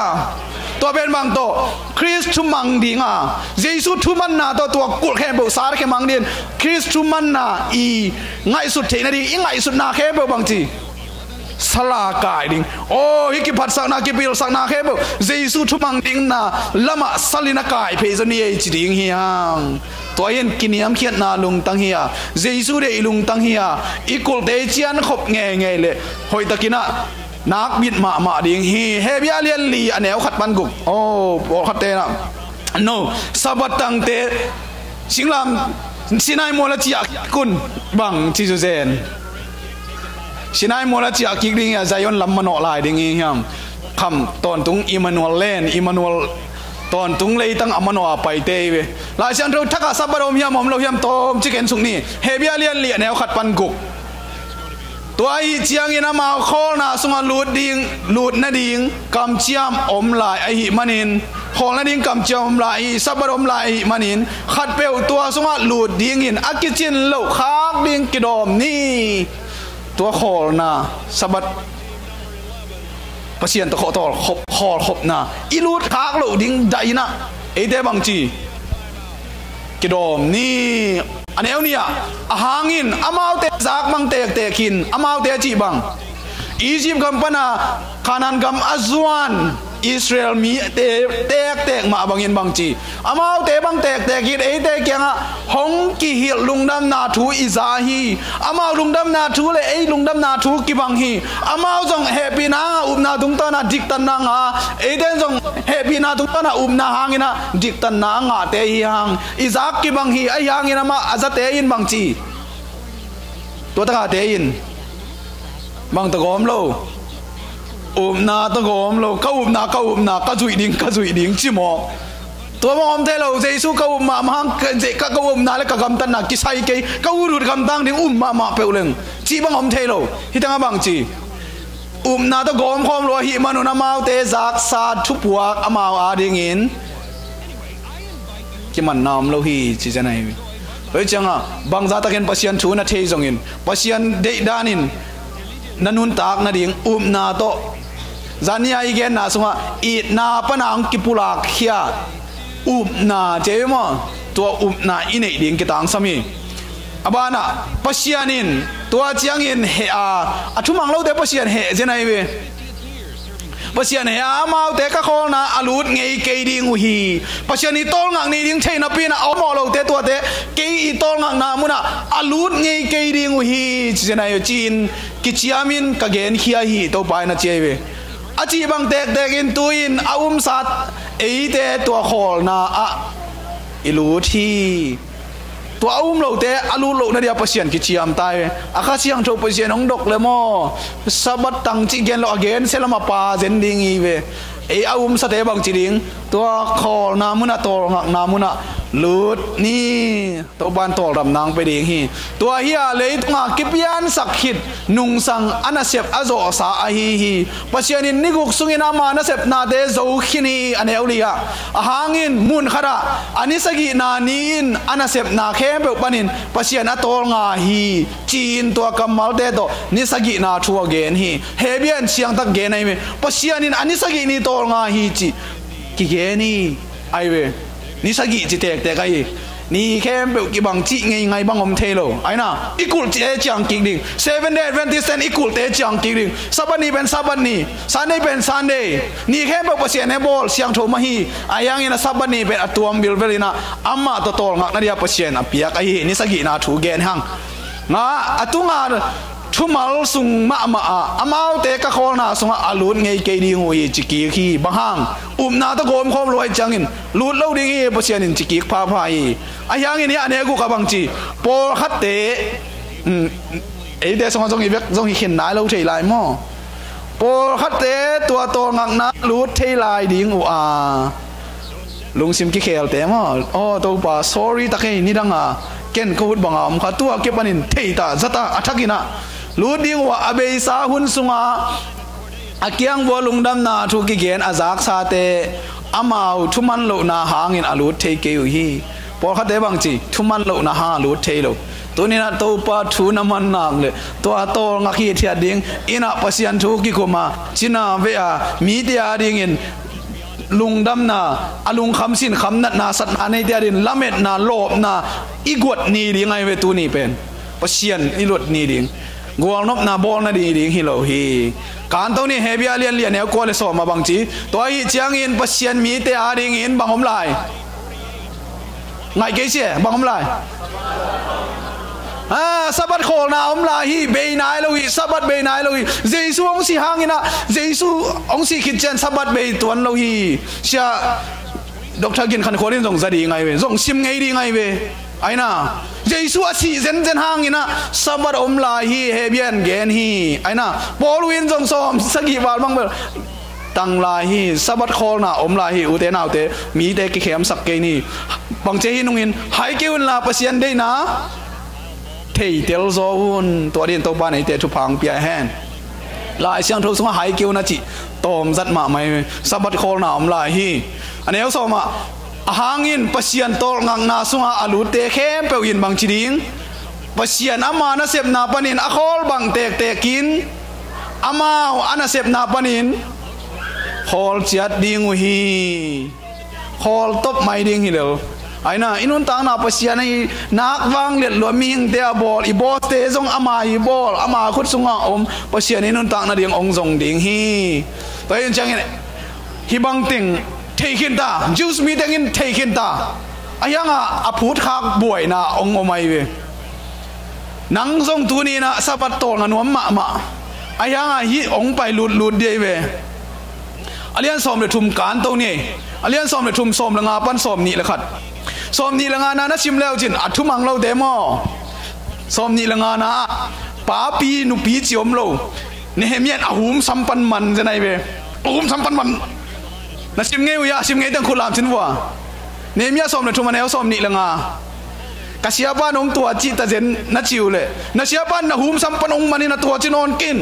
ตัวเป็นบางตัวคริสต์ทุมังดิงอ่ะเจสุทุมันนาตัวกุลแค่เปล่าสารแค่มังดิงคริสต์ทุมันนาอีไงสุดเทนดีอีไงสุดนาแค่เปล่าบางทีสลากายดิ่งโอ้ฮิกิพัดสักนากิปิลสักนาแค่แบบเจสุทุมังดิ่งนาละมาสลินากายเพจนี้จิดิ่งเฮียงตัวเย็นกินยามเขียนนาลุงตังเฮียเจสุเดลุงตังเฮียอีกุลเตจียนขบเงยเลยหอยตะกินะนักบิดมาดิ่งฮีเฮบิอาเลียนลีอันแนวขัดปันกุกโอ้ขัดเตนะโนสับตังเตสิงลำสินายโมลจิอากุนบังจิจูเซนสินายโมลจิอากิกดิ่งใจยอนลำมันอลายดิ่งเฮียมคำตอนตุงอิมานูเอลเลนอิมานูเอลตอนตุงเลยตั้งอมันอไปเตยเวลายฉันรู้ทักษะบารมีมอมเราเฮียมโตมจิเกนสุกนี่เฮบิอาเลียนเลียแนวขัดปันกุกตัวไอเจียงอินามาโคนาสุงลูดดิ่งลูดนาดิ่งกำเจียมอมลายไอหิมันินของนาดิ่งกำเจียมอมลายสับบารมลายมันินขัดเปลวตัวสุงลูดดิ่งอินอากิจินเหลาคากดิ่งกิดอมนี่ตัวขอนะสบัดปัศยันตะขอตอขบนะอีลูดคากเหลาดิ่งใจนะไอเดบังจีกิดอมนี่ อันนี้เอาเนี่ยหางินอามาวเตจากบังเตกเตกินอามาวเตจีบังอียิปต์กัมปนาคานันกัมอัจวันอิสราเอลมีเตกมาบังอินบังจีอามาวเตบังเตกกินเตกยังฮงกิฮิลุงดำนาทูอิซาฮีอามาวลุงดำนาทูเลยลุงดำนาทูกิบังฮีอามาวจงเฮปีนางอุบนาตุงตานาดิกตันนางเดนจงเฮปีนาตุงตานาอุบนาหางินะดิกตันนางเตฮีหังอิซากกิบังฮีไอหางินะมาอาจจะเตยินบังจีตัวตะกาเตยินบังตะกอมโลนาตะกอมโลก็อุบนาก็จุยดิ้งจิโมตัวมอมเทโลเจสุก็อุบมาหังเจก็อุบนาและก็กำตันนักกิไซเกก็อุรุดกำตังดิ้งอุบมาเปลงจีบังอมเทโลฮิตังบังจีอุบนาตะกอมคอมโลหิมานุนามาวเตจักซาทุปวกอามาวอาดิ้งอินกิมันนามโลหิจีจะไหนเฮ้ยจังอ่ะบางซาตะเก็นปัสยันชูนาเทจงอินปัสยันเดดานินนันุนตากนาดิ้งอุบนาโตจานี่ไอ้เกณฑ์น่าสงะอีน่าปนังกิปุลากเขียอุบนาเจ้ามั้งตัวอุบนาอินเอดิ้งกิตังสามีอาบานะปัสยานินตัวเจียงอินเฮอาทุมังเราเดปัสยานเฮเจนไอเวปัสยานเฮอามาเอาเตะก็ขอนะอาลูดไงเกยดิ้งอุฮีปัสยานิโตลงังนี่ดิ้งใช่นับปีนะเอาหมอเราเตะตัวเตะเกยโตลงังนามุนะอาลูดไงเกยดิ้งอุฮีเจนไอจีนกิจยามินกะเกนเขียฮีตัวไปนะเจ้าเวอาจีบังเตกอินตุอินอาสัตเตตัวขอลนาอิลูทีตัวเราเตอาลูโลนาเดียปัสยันกิจยามตายอาคาเสียงโชปัสยันองดกเลโมสับตังจิเกนโลเกนเซลมาปาเซนดิงอีเวสัตบังจิดิงตัวขอลนามุนาตัวงักนามุนาลูดนี่ตัวบ้านตัวรำนางไปดิงฮีตัวเฮียเลยตัวกิปยันสักหิดนุงสังอันเสพอโซสาฮีปัจจัยนี้นิกุกสุงินามาอันเสพนาเดโซขินีอันเอลียหางินมุนขระอันนี้สกินานีนอันเสพนาเข้มเปปนินปัจจัยนั้นตัวงาฮีจีนตัวกำมัลเดโตนิสกินาชัวเกนฮีเฮเบียนเชียงตักเกนไอเมปัจจัยนี้อันนี้สกินีตัวงาฮีจีกิเกนีไอเวนี่สกิจิเตกไอ้นี่แค่เปกี่บังจีไงบังอมเทโลไอ้น่ะอีกุลเตจังกิ่งดิ่ง7 day Adventist อีกุลเตจังกิ่งดิ่งสัปดาห์เป็นสัปดาห์Sundayเป็น Sunday นี่แค่เปเสียในบอลเสียงโทมาฮีไอ้ยังอินะสัปดาห์เป็นตัวมิลเวลินะอามาตัวงักนาเดียเสียนะเปียกไอ้นี่สกินาถูเกนหังงาตุงาทุมาลสุงมาอามาเตะก็ขอนาสุงอาลูดไงเกดีงวยจิกิคีบังหังนาตะโกมคอมรวยจังอินลูดเล่าดิ้งเปอร์เซ็นต์จิกิพาพายไอ้ยังอินเนี่ยอันนี้กูกับบังจีปอขัดเตะเดี๋ยวส่งอีเวกส่งอีเขียนนายเราเทลายมั่วปอขัดเตะตัวโตงักนะลูดเทลายดิ้งลุงซิมกิเคลเตะมั่วตัวป่า sorry ตะเกียนี่ดังเก่นกูดบังอ่ะมันขาตัวเก็บปันินเทตาจัตตาอัฐกินะลูดิ้งว่าอเบยสาหุนสุงอาเกียงบัวลุงดำนาทุกิเกนอาจักซาเตอามาวทุมันโลนาหางินอาลูดเทเกยุฮีพอขัดเตบังจีทุมันโลนาหาอาลูดเทโลตัวนี้นะตัวปาทูน้ำมันนางเลยตัวโตงักฮีเทียดิ้งอินะปัสยันทุกิกุมาจินาเวียมีเดียดิ้งอินลุงดำนาอลุงคำสินคำนัดนาสัตนาในเดียดินละเม็ดนาโลบนาอีกวดนี่ดิ้งไงเวตูนี่เป็นปัสยันอีหลดนี่ดิ้งกวางนบนาบอลนาดิ้งฮิโลฮีการตัวนี้เฮบิอาเลียนเลียนเนี่ยก็เลยสอบมาบางจีตัวอีเจียงอินปัสยันมีเตอาดิ้งอินบางหอมลายไงเกษียบางหอมลายสับัดโคนาอมลาฮีเบย์นายเราฮีสับัดเบย์นายเราฮีเจสุองสีหางอินะเจสุองสีคิดเจนสับัดเบย์ตัวเราฮีเชียดอกทากินขันโคดินส่งจะดีไงเว้ส่งซิมไงดีไงเว้ไอ้น่ะเจสุอาศีเจนหางอินะสับัดอมลาฮีเฮเบียนเกนฮีไอ้น่ะบอลวินส่งซ้อมสกีบาลบังเบลตังลาฮีสับัดโคนาอมลาฮีอุเตนาอุเตมีเตกิเข็มสักเกนี่บางเจฮินุงินไฮเกวินลาปัสยันได้นะเทเตลโซอุนตัวเดียนตัวบ้านไอเตทุพังเปียแฮนลายเสียงทุกสมัยหายเกี่ยวนะจิตอมจัดมาไม่สับบัดโคลนาอมลายฮีอันนี้เขาสมาหางอินปัสยันโตงังนาสุงอาลูเตเข้มเปียวอินบางจีดิงปัสยันอามานาเสพนาปนินอโคลบางเตกกินอามาอานาเสพนาปนินโคลจัดดิงฮีโคลตบไม่ดิงฮีเดียว ai na inun tang na pasian ai nak wang let lo mi hing te bol I bol te zong ama I bol ama khut sunga om pasian inun tang na ding ong zong ding hi toy in chang hi bang ting taken ta juice mi teng in taken ta ayanga aput khak boy na ong omai we nang zong tu ni na sabat tol nganom ma ayanga hi ong pai lut de we alian som le thum kan to ni alian som le thum som la nga pan som ni la khat som ni la nga na sim leo jin athumang lo de mo som ni la nga na pa pi nu pi chiom lo Nehemian ahum sampan man janai we ahum sampan man na sim nge ya sim nge tang khulam chin wa Nehemia som le thum anel som ni la nga kasiapa nong tua chi ta jen na chiu le na siapa na hum sampan ong mani na tua chinon kin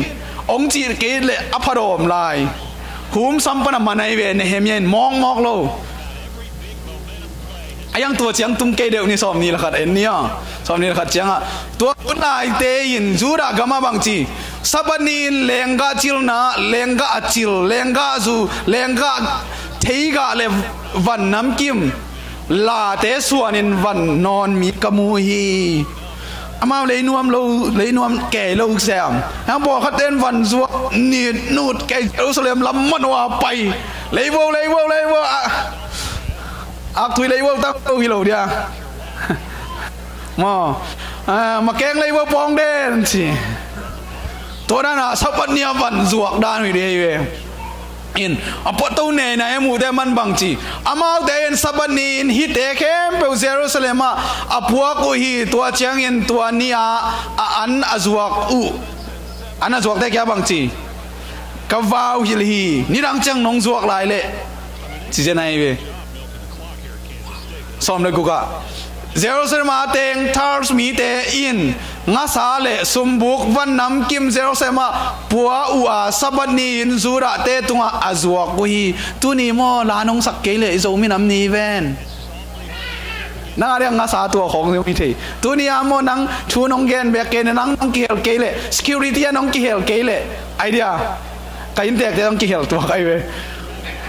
ong chi ke le apharom lai hum sampana manai we Nehemia mong mok lo ayang tua chiang tum ke deu ni som ni la khat en nia som ni la khat chiang a tua unai te in jura gama bang chi sabani lenga chilna lenga achil lenga zu lenga theiga le van nam kim la te suanin van non mi kamu hi ama le nuam ke lo sam ha bo khat ten van zu ni nut ke Jerusalem lam man wa pai le wo ak thui le wo ta to hi lo dia ma keng le wo pong den chi to na sapat nia van zuak dan wi de we in apo to ne na emu de man bang chi amau de en sabanin hi te kem pe Jerusalem apua ko hi to chiang in to nia an azuak an azuak te kya bang chi ka wau hi hi ni dang chang nong zuak lai le chi je nai we som le guga Jerusalem teng thars mi te in nga sa le sumbuk van nam kim Jerusalem pua ua sabani in zura te tunga azwa ko hi tuni mo lanong sakke le zo mi nam ni ven na ria nga sa tu khong mi the tuni amo nang thu nong gen be ke nang nong ki hel ke le security nong ki hel ke le idea kain tek te nong ki hel tu kai we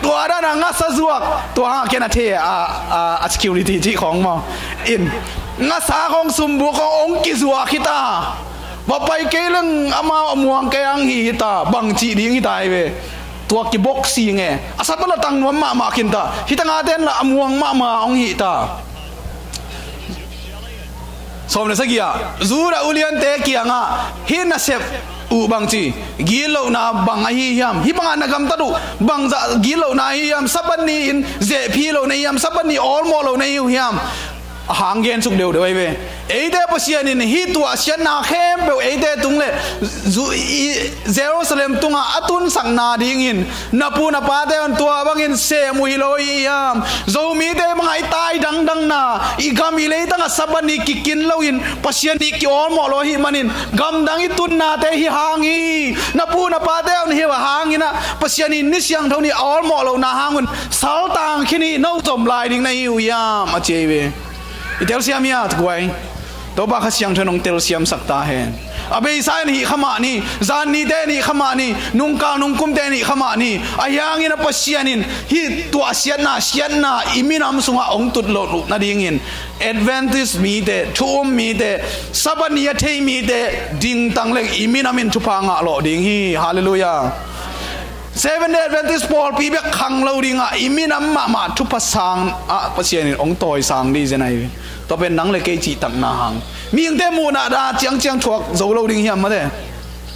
ตัวด้านงัดสะดวกตัวหาแค่นาทีsecurity ที่ของมออินงัดสาของสมบูรณ์ขององค์กิจวัตรตาว่าไปเกลังอามาอมวงแกงหิตาบังจีดิ้งหิตายเวตัวกิบ็อกซี่ไงอาศัยเป็นตังนวมมาขินตาหิตังอาเดนละอมวงมาองหิตาสมเด็จสักอย่างจูราอุลิยันเตกียงะหินเสพubang chi gilo na bang hi yam hi bang anagam tadu bang za gilo na hi yam sabani in ze philo na yam sabani all mo lo na hi yam hanggen suk deu dei we eide pasian in hi tu asian na khem be eide tung le Jerusalem tunga atun sang na ding in napu na pa de on tua bang in se mu hi lo yam zo mi de mangai tai dang na I gam I le tang sabani kikin lo in pasian ni ki all mo lo hi manin gam dang I tun na te hi hangi napu na pa de on hi wa hangina pasian ni ni siang thoni all mo lo na hangun sal tang khini no tom lai ding na hi yam a chewe itel siam ya twai to ba kha siang thanong tel siam sakta hen abe sai ni khama ni zan ni de ni khama ni nung ka nung kum de ni khama ni ayang ina pasianin hi tu asian na iminam sunga ong tut lo na ding in Adventist mi de thum mi de sabania thei mi de ding tang leng iminam in thupanga lo ding hi hallelujah Seven Day Adventist Paul pi be khang lo ding a iminam ma thu pasang a pasianin ong toy sang di janai to ben nang le ke chi tak na hang mi hing te mu na da chiang thuak zo lo ding hiam ma de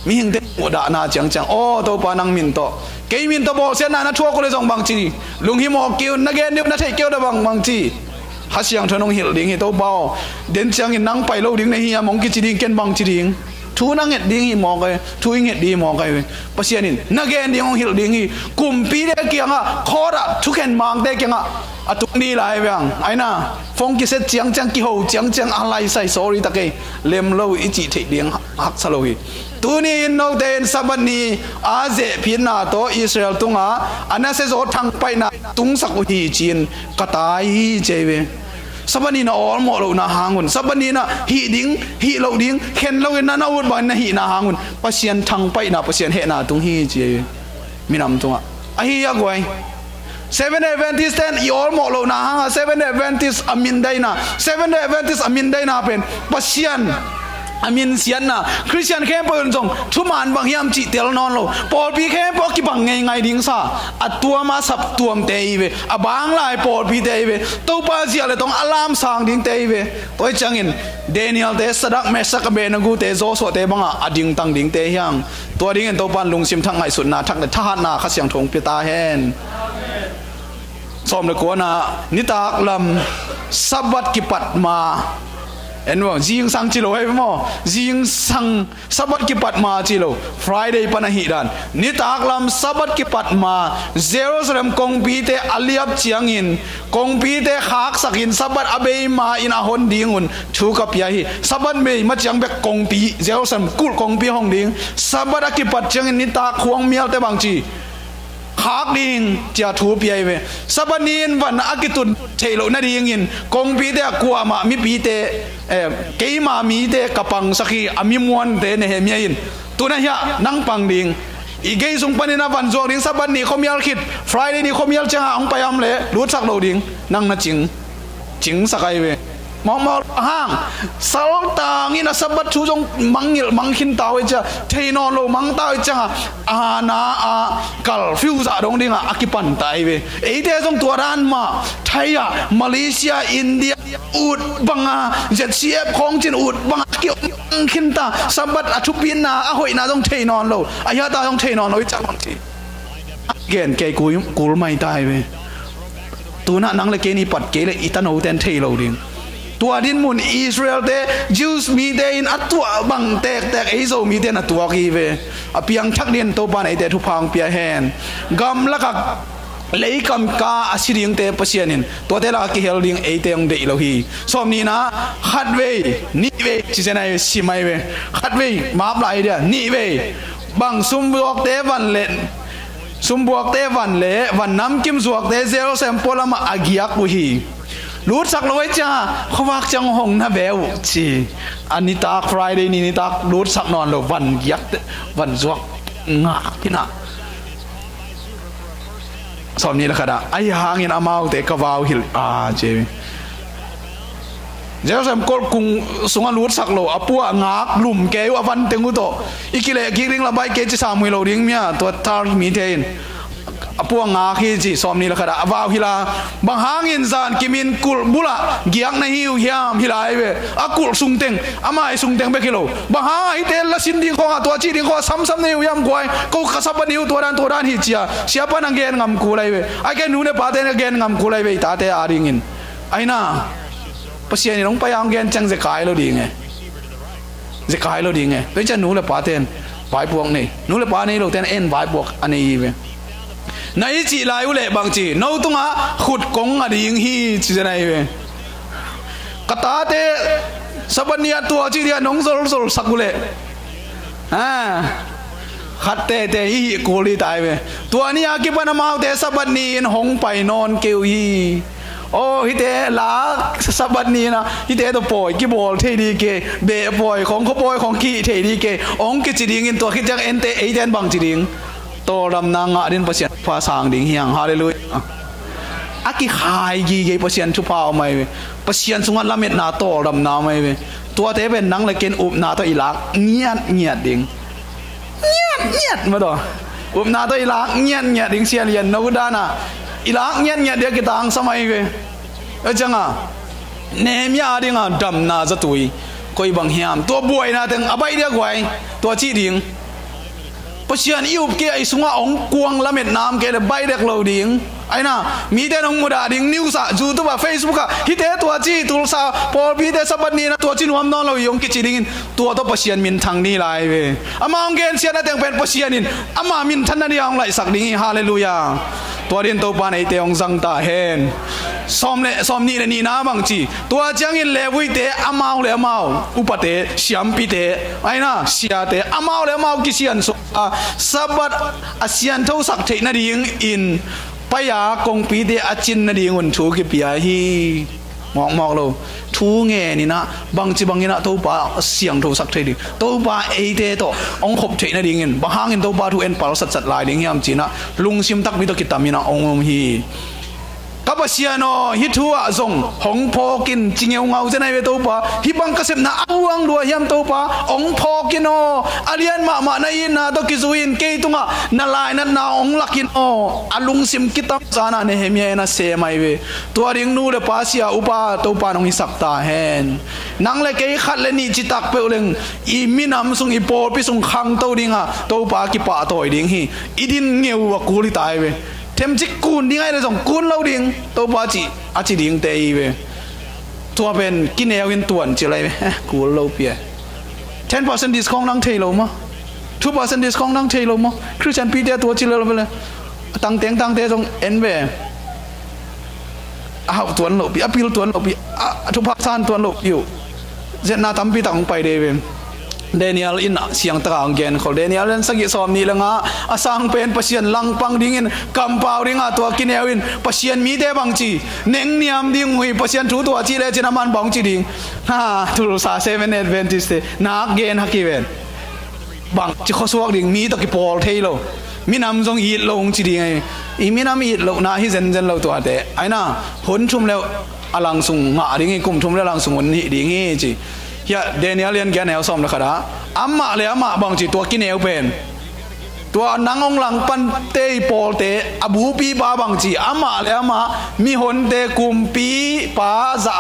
mi hing te mu da na chiang o to pa nang min to ke min to bo se na thuak ko le jong bang chi lung hi mo kiu na gen ni na thei kiu da bang chi ha siang thanong hil ding hi to bao den chiang in nang pai lo ding na hi mong ki chi ding ken bang chi ding thu nang het ding hi mo kai thu nget di mo kai pasianin na gen ding ong hil ding hi kum pi de kianga khora thu ken mang de kianga atung ni lai bang aina phong ki set chiang ki ho chiang alai sai sorry ta ke lem lo I chi thei ding hak salo hi tu ni no den sabani a je phin na to Israel tunga ana se zo thang pai na tung sak hi chin katai hi jewe sabani na all mo lo na hangun sabani na hi lo ding khen lo na na won ban na hi na hangun pasian thang pai na pasian he na tung hi je minam tunga a hi ya goi Seven Adventist ten i all mo lo na hanga Seven Adventist amin dai na Seven Adventist amin dai na pen pasian amin sian na Christian khem po jong thuman bang hiam chi tel non lo Paul pi khem po ki bang ngai ding sa atua ma sap tuam te ive abang lai Paul pi te ive to pa sia le tong alam sang ding te ive toy changin Daniel te sadak mesak be na gu te zo so te banga ading tang ding te hyang to ding en to pan lung sim thang ngai sut na thak na tha na kha siang thong pi ta hen som le ko na ni tak lam sabat ki pat ma en wo jing sang chi lo hai mo jing sang sabat ki pat ma chi lo Friday pa na hi dan ni tak lam sabat ki pat ma Jerusalem kong pi te aliap chiang in kong pi te khak sakin sabat abei ma in a hon ding un thu ka pia hi sabat me ma chiang be kong pi Jerusalem kul kong pi hong ding sabat ki pat chiang in ni tak khuang mial te bang chi khak ding chia thu pi ve sabanin van akitun thelo na ding in kong pi te kwa ma mi pi te ke ma mi te kapang sakhi ami muan te ne he mi in tuna hia nang pang ding igei sung panina van zo ding sabat ni khomial khit Friday ni khomial cha ong payam le lut sak lo ding nang na ching sakai ve mong hang sal tang in a sabat chu jong mangil manghin taw cha theinon lo mang taw cha ana a kal fiu za dong ding a akipan tai ve e te jong tuaran ma thaya Malaysia India ut banga ZCF khong chin ut banga kyo khin ta sabat a thu pin na a hoi na jong theinon lo a ya ta jong theinon lo cha mang chi gen ke kul mai tai ve tu na nang le ke ni pat ke le itano ten thei lo dingตัวดินมุนอิสราเอลเตจิวส์มีเดนอัตัวบังแตกเอโซมีเดนอัตัวกีเวอเปียงทักเดียนตัวปานไอเตทุพังเปียแฮนกำลักเลยกำกาอาศิริงเตปเสียนินตัวเตลากิเฮลดิงไอเตงเดอิโลฮีสมนี้นะขัดเวนี่เวจิเจนายสิไม่เวขัดเวมาปลายเดียนี่เวบังซุมบวกเตวันเล่นซุมบวกเตวันเล่วันน้ำกิมสวกเตเซลเซมโพลามาอากิยักบุฮีรู้สักเลยจ้าเขาวักจังหงนะเบลจีอันนี้ตา Friday นี่ตารู้สักนอนเลยวันยักษ์วันจวกงาที่น่ะสอบนี้ละค่ะไอ้หางเงินอามาแต่กวาวหิลเจเจ้าสมกลกุงสงรู้สักโลอปัวงากลุ่มแกว่าวันเต็งกุโตอีกเล่กิริงละใบเกจิสามุยโลดิ้งเมียตัวทาร์มีเทนพวกงาขี้จีสอมนี่ละค่ะว่าวฮิลาบางหางอินซานกิมินกุลบุละเกียงในหิวเฮียมฮิลาไอเวอกุลสุงเต็งอามาไอสุงเต็งเบกิโลบางหางไอเตลละสินดิงของตัวจีดิงของซ้ำๆในหิวยามกวยกูขสับนิวตัวด้านฮิจียเสียปนังเกนงำกูไลเวไอแกนูเนปาเตนเกนงำกูไลเวตาเตอาริงินไอน่าภาษานี่ลงไปยังเกนจังจะขายเราดีไงจะขายเราดีไงเป็นจะนูเลปาเตนไปพวกนี่นูเลปานี่เราเตนเอ็นไปพวกอันนี้เวในจีลายอุเล่บางจีโน้ตงะขุดกงอดียงฮีจีจะไหนเว้กตาเตสับเนียตัวจีเดียน้องโซลสักอุเล่ขัดเตฮีกูลีตายเว้ตัวนี้อากิปนามาเตสับนีนหงไปนอนเกวฮีโอ้ฮิเตลาสับนีนะฮิเตตัวปล่อยกิบอลเทดีเกเบะปล่อยของเขาปล่อยของขี้เทดีเกองกิจีดิงินตัวคิดจังเอ็นเตเอเดนบางจีดิงโตรำนางดินประเสียนภาษาดิ่งเฮียงฮาเลลูยอากิขายกีเกประเสียนชุบเผาไม่ประเสียนสุงวันละเม็ดนาโตรำนาไม่ตัวเทเป็นนังเลยเกณฑ์อุบนาตัวอีลักเงียดดิ่งเงียดมาตัวอุบนาตัวอีลักเงียดดิ่งเสียเรียนนกุดานะอีลักเงียดเดียวกิตังสมัยเว้จังอ่ะเนมยาดิ่งอ่ะดำนาจะตุยก็อีบังเฮียมตัวบวยนะถึงอภัยเดียวกว่าตัวจีดิ่งประเชียนอิวเกไอสุงะองกวงละเม็ดน้ำเกลใบเด็กเราดิ่งไอ้น่ะมีแต่น้องมุดาดิ่งนิวส์จูตัวเฟซบุ๊กฮิตเตตัวจีตุลซาพอพีเตสับนี้นะตัวจีนวมนอนเรายงกิจดิ่งตัวประเชียนมินทางนี้ไล่เว้อามาองเกนเชียนนั่นแต่งเป็นประเชียนินอามามินทันนั่นยังไหลสักดิ่งฮาเลลูยาตัวเรียนตัวปานไอเตองสังตาเฮนซ้อมนี่นี่นะบางจีตัวจังอินเลวิเตอามาเลอามาอุปเตเสียมปีเตไอ้น่ะเสียเตอามาเลอามากิเชียนสับอาเซียนเท่าสักเทนดิ่งอินพยากงปีเดอจินนดีงุนชูกิปยาฮี ngọc mọc lâu thu nghe ni na bang chi bang ina to pa siang tho sak thei di to pa e te to ong khop thei na ding in ba hang in to pa thu en pal sat sat lai ding yam china lung sim tak mi to kitamina ong hi kapasiano hi thua zong hong phokin chingeu ngau je nai ve to pa hi bang ka sep na awang do hiam to pa ong phokino alian ma na in na to kizuin ke tunga na lai na ong lakin o alung sim kitam sana ne hemia na se mai ve to ring nu le pa sia upa to pa nong hi sakta hen nang le ke khat le ni chi tak pe uleng i minam sung i por pi sung khang to dinga to pa ki pa toy ding hi idin ngeu wa kuli tai ve thêm chiếc cùn đi ngay là dòng cùn lâu điên tôi bảo chị chị điên tây về tua bên kinh eo in tuần chỉ lại cùn lâu bia 10% discount đang thay lâu mà 2% discount đang thay lâu mà Christian Peter tua chỉ lâu về tăng tiếng dòng en về học tuần lâu bia appeal tuần lâu bia chụp phát san tuần lâu bia giờ na tắm bia tặng bay về Daniel in siang takang gen khol Daniel en sagi som ni langa asang pen pasien lang pang dingin kampau ringa to kinewin pasien mi te bang chi neng niam ding hui pasien thu to chi le chinaman bang chi ding ha tu sa 7 Adventist na gen hakiven bang chi khosuak ding mi to ki pol theilo mi nam jong yit long chi ding i mi nam yit lo na hi zen lo to ate aina hon thum le alang sung nga ding kum thum le alang sung ni ding chi ya Daniel yan gan el som la khada amma le amma bang chi to kineu pen to nangong lang pan te pol te abu pi ba bang chi amma le amma mi hon te kum pi pa za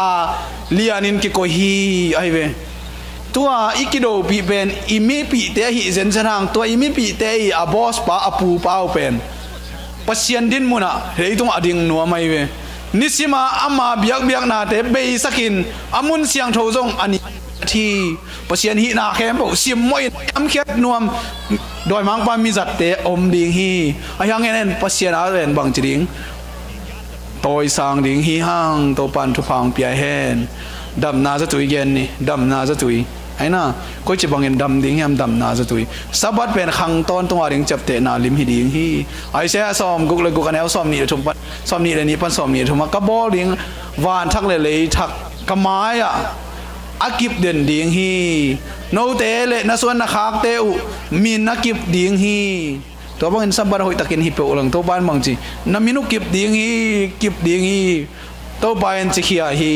lianin ki ko hi ai ve tua ikido pi pen imi pi te hi zen janang to imi pi te a boss pa apu pa pen pasien din muna reitung ading no mai ve nisima amma biak na te be sakin amun siang tho jong ani thi pasien hi na khem bo sim moi am khet nuam doi mang pa mi zat te om ding hi ayang en pasien a ren bang chring toy sang ding hi hang to pan thu phang pia hen dam na za tui gen ni dam na za tui aina ko chi bang en dam ding yam dam na za tui sabat pen khang ton tong aring chap te na lim hi ding hi ai se som guk le guk an el som ni thum pat som ni le ni pan som ni thum ka bol ding van thak le thak kamaya akip den ding hi no te le na suan na khak te u min akip ding hi to bang in sabar hoi takin hi pe ulang to ban mang chi na minu kip ding hi to ban chi khia hi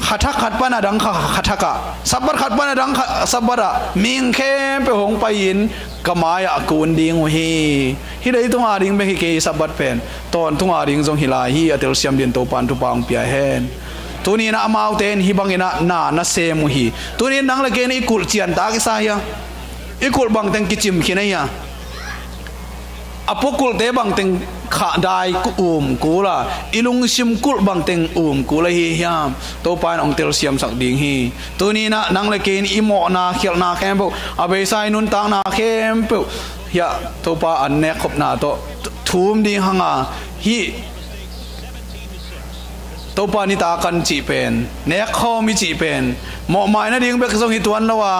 khathak khat pana dang khathaka sabar khat pana dang sabara ming khem pe hong pain kamaya kun ding hi dei tunga ding be hi ke sabat pen ton tunga ding jong hilai hi atel siam din to pan tu pang pia hen tuni na amau ten hi bangina na se mu hi tuni nang la gen ikul chian ta ki sa ya ikul bang teng kichim khina ya apokul te bang teng kha dai ku kula ilung sim kul bang teng kula hi hiam to pan ong tel siam sak ding hi tuni na nang la gen imo na khel na khem bo abe sai nun tang na khem po ya to pa an ne khop na to thum ding hanga hi to pa ni ta kan chi pen nek kho mi chi pen mo mai na ding bek song hi tuan lawa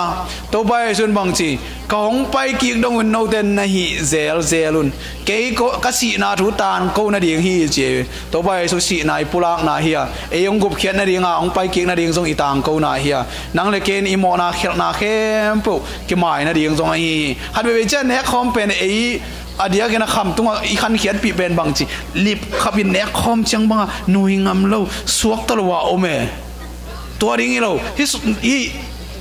to pa sun bang chi ka hong pai ki dong un no ten na hi zelun ke ko ka si na thu tan ko na ding hi che to pa su si nai pulak na hi e yong gup khian na ding a hong pai ki na ding song itang ko na hi nang le ken i mo na khel na khem pu ki mai na ding song hi hat be chen nek khom pen e adia kena kham tunga i khan khiat pi ben bang chi lip khabin nek khom chang banga nui ngam lo suak talwa ome to ring lo hi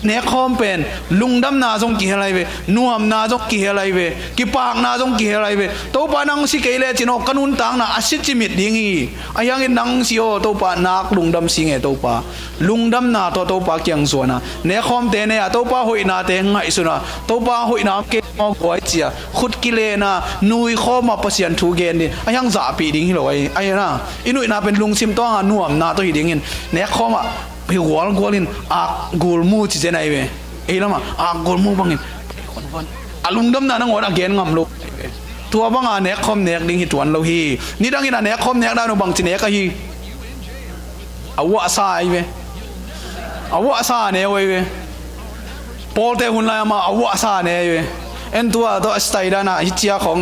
ne khom pen lungdam na jong ki helai ve nuam na jong ki helai ve ki pak na jong ki helai ve to pa nang si kele chino kanun tang na asit chimit ding hi ayang in nang si o to pa nak lungdam sing e to pa lungdam na to pa kyang zona ne khom te ne to pa hoi na te ngai suna to pa hoi na ke mo goi chia khut ki le na nui khom ma pasian thu gen ni ayang za pi ding hi lo ai na inui na pen lung sim to ha nuam na to hi ding in ne khom a hi wal golin a gulmu chi jenai ve e lama a gulmu bangin alung dam na nang ora gen ngam lo tua banga ne khom nek ding hi tuan lo hi ni dang ina ne khom nek da no bang chi ne ka hi awa sa ai ve awa sa ne oi ve pol te hun la ma awa sa ne ve เอ็นตัวสไตล์ด้านน่ะฮิเจียของ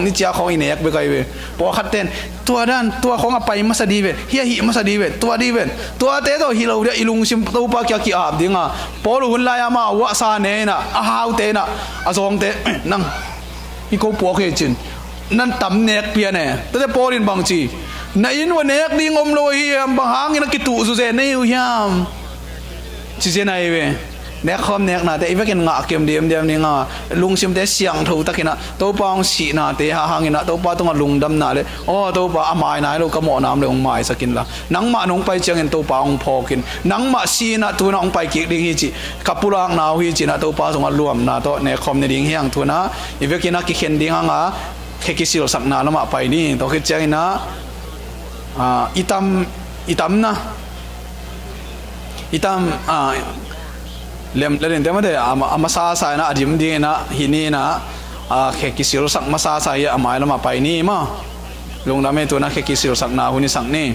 อินเอกไปไกลเวพอขัดเต้นตัวของอภัยมาสดีเวเฮียหิมาสดีเวตัวดีเวตัวเตะตัวฮิโลเดียอิลุงซิมตัวปากยากีอาบดิ้งอ่ะพอรู้หุ่นลายมาวะซาเนน่ะอาฮาวเตน่ะอาซองเตนั่งฮิโกปัวเคจินนั่นตำเนกเปียเน่แต่พอรินบางจีในอินวันเนกดิ้งอมโลหิมบางหางอินักกิตุสุเซนอยู่ยามจีเจนายเวเนกคอมเนกนะแต่อีเวกินงะเกมเดียมนี่งะลุงซิมเตเสียงถูตะกินะตัวปองสีนะเตหาหางอินะตัวปาต้องลุงดำนะเลยตัวปาอามายนะเรากระหม่อน้ำเลยองไม้สักินละนังมาน้องไปเจียงเงินตัวปาองพอกินนังมาสีนะตัวน้องไปกิกดิ้งฮิจิกับปุรังนาฮิจินะตัวปาต้องรวมนะตัวเนกคอมในดิ้งเฮียงตัวนะอีเวกินะกิเข็นดิ้งหางะแค่กิสิลสักนาแล้วมาไปนี่ตัวคิดเจียงนะอิตามนะอิตามเล่นเดี๋ยวมาเดี๋ยวมาซาใส่นะอดีมดีนะหินี่นะแค่กิสิลสักมาซาใส่อามาแล้วมาไปนี่มาลงดำเมตัวนะแค่กิสิลสักนาหุ่นสักนี่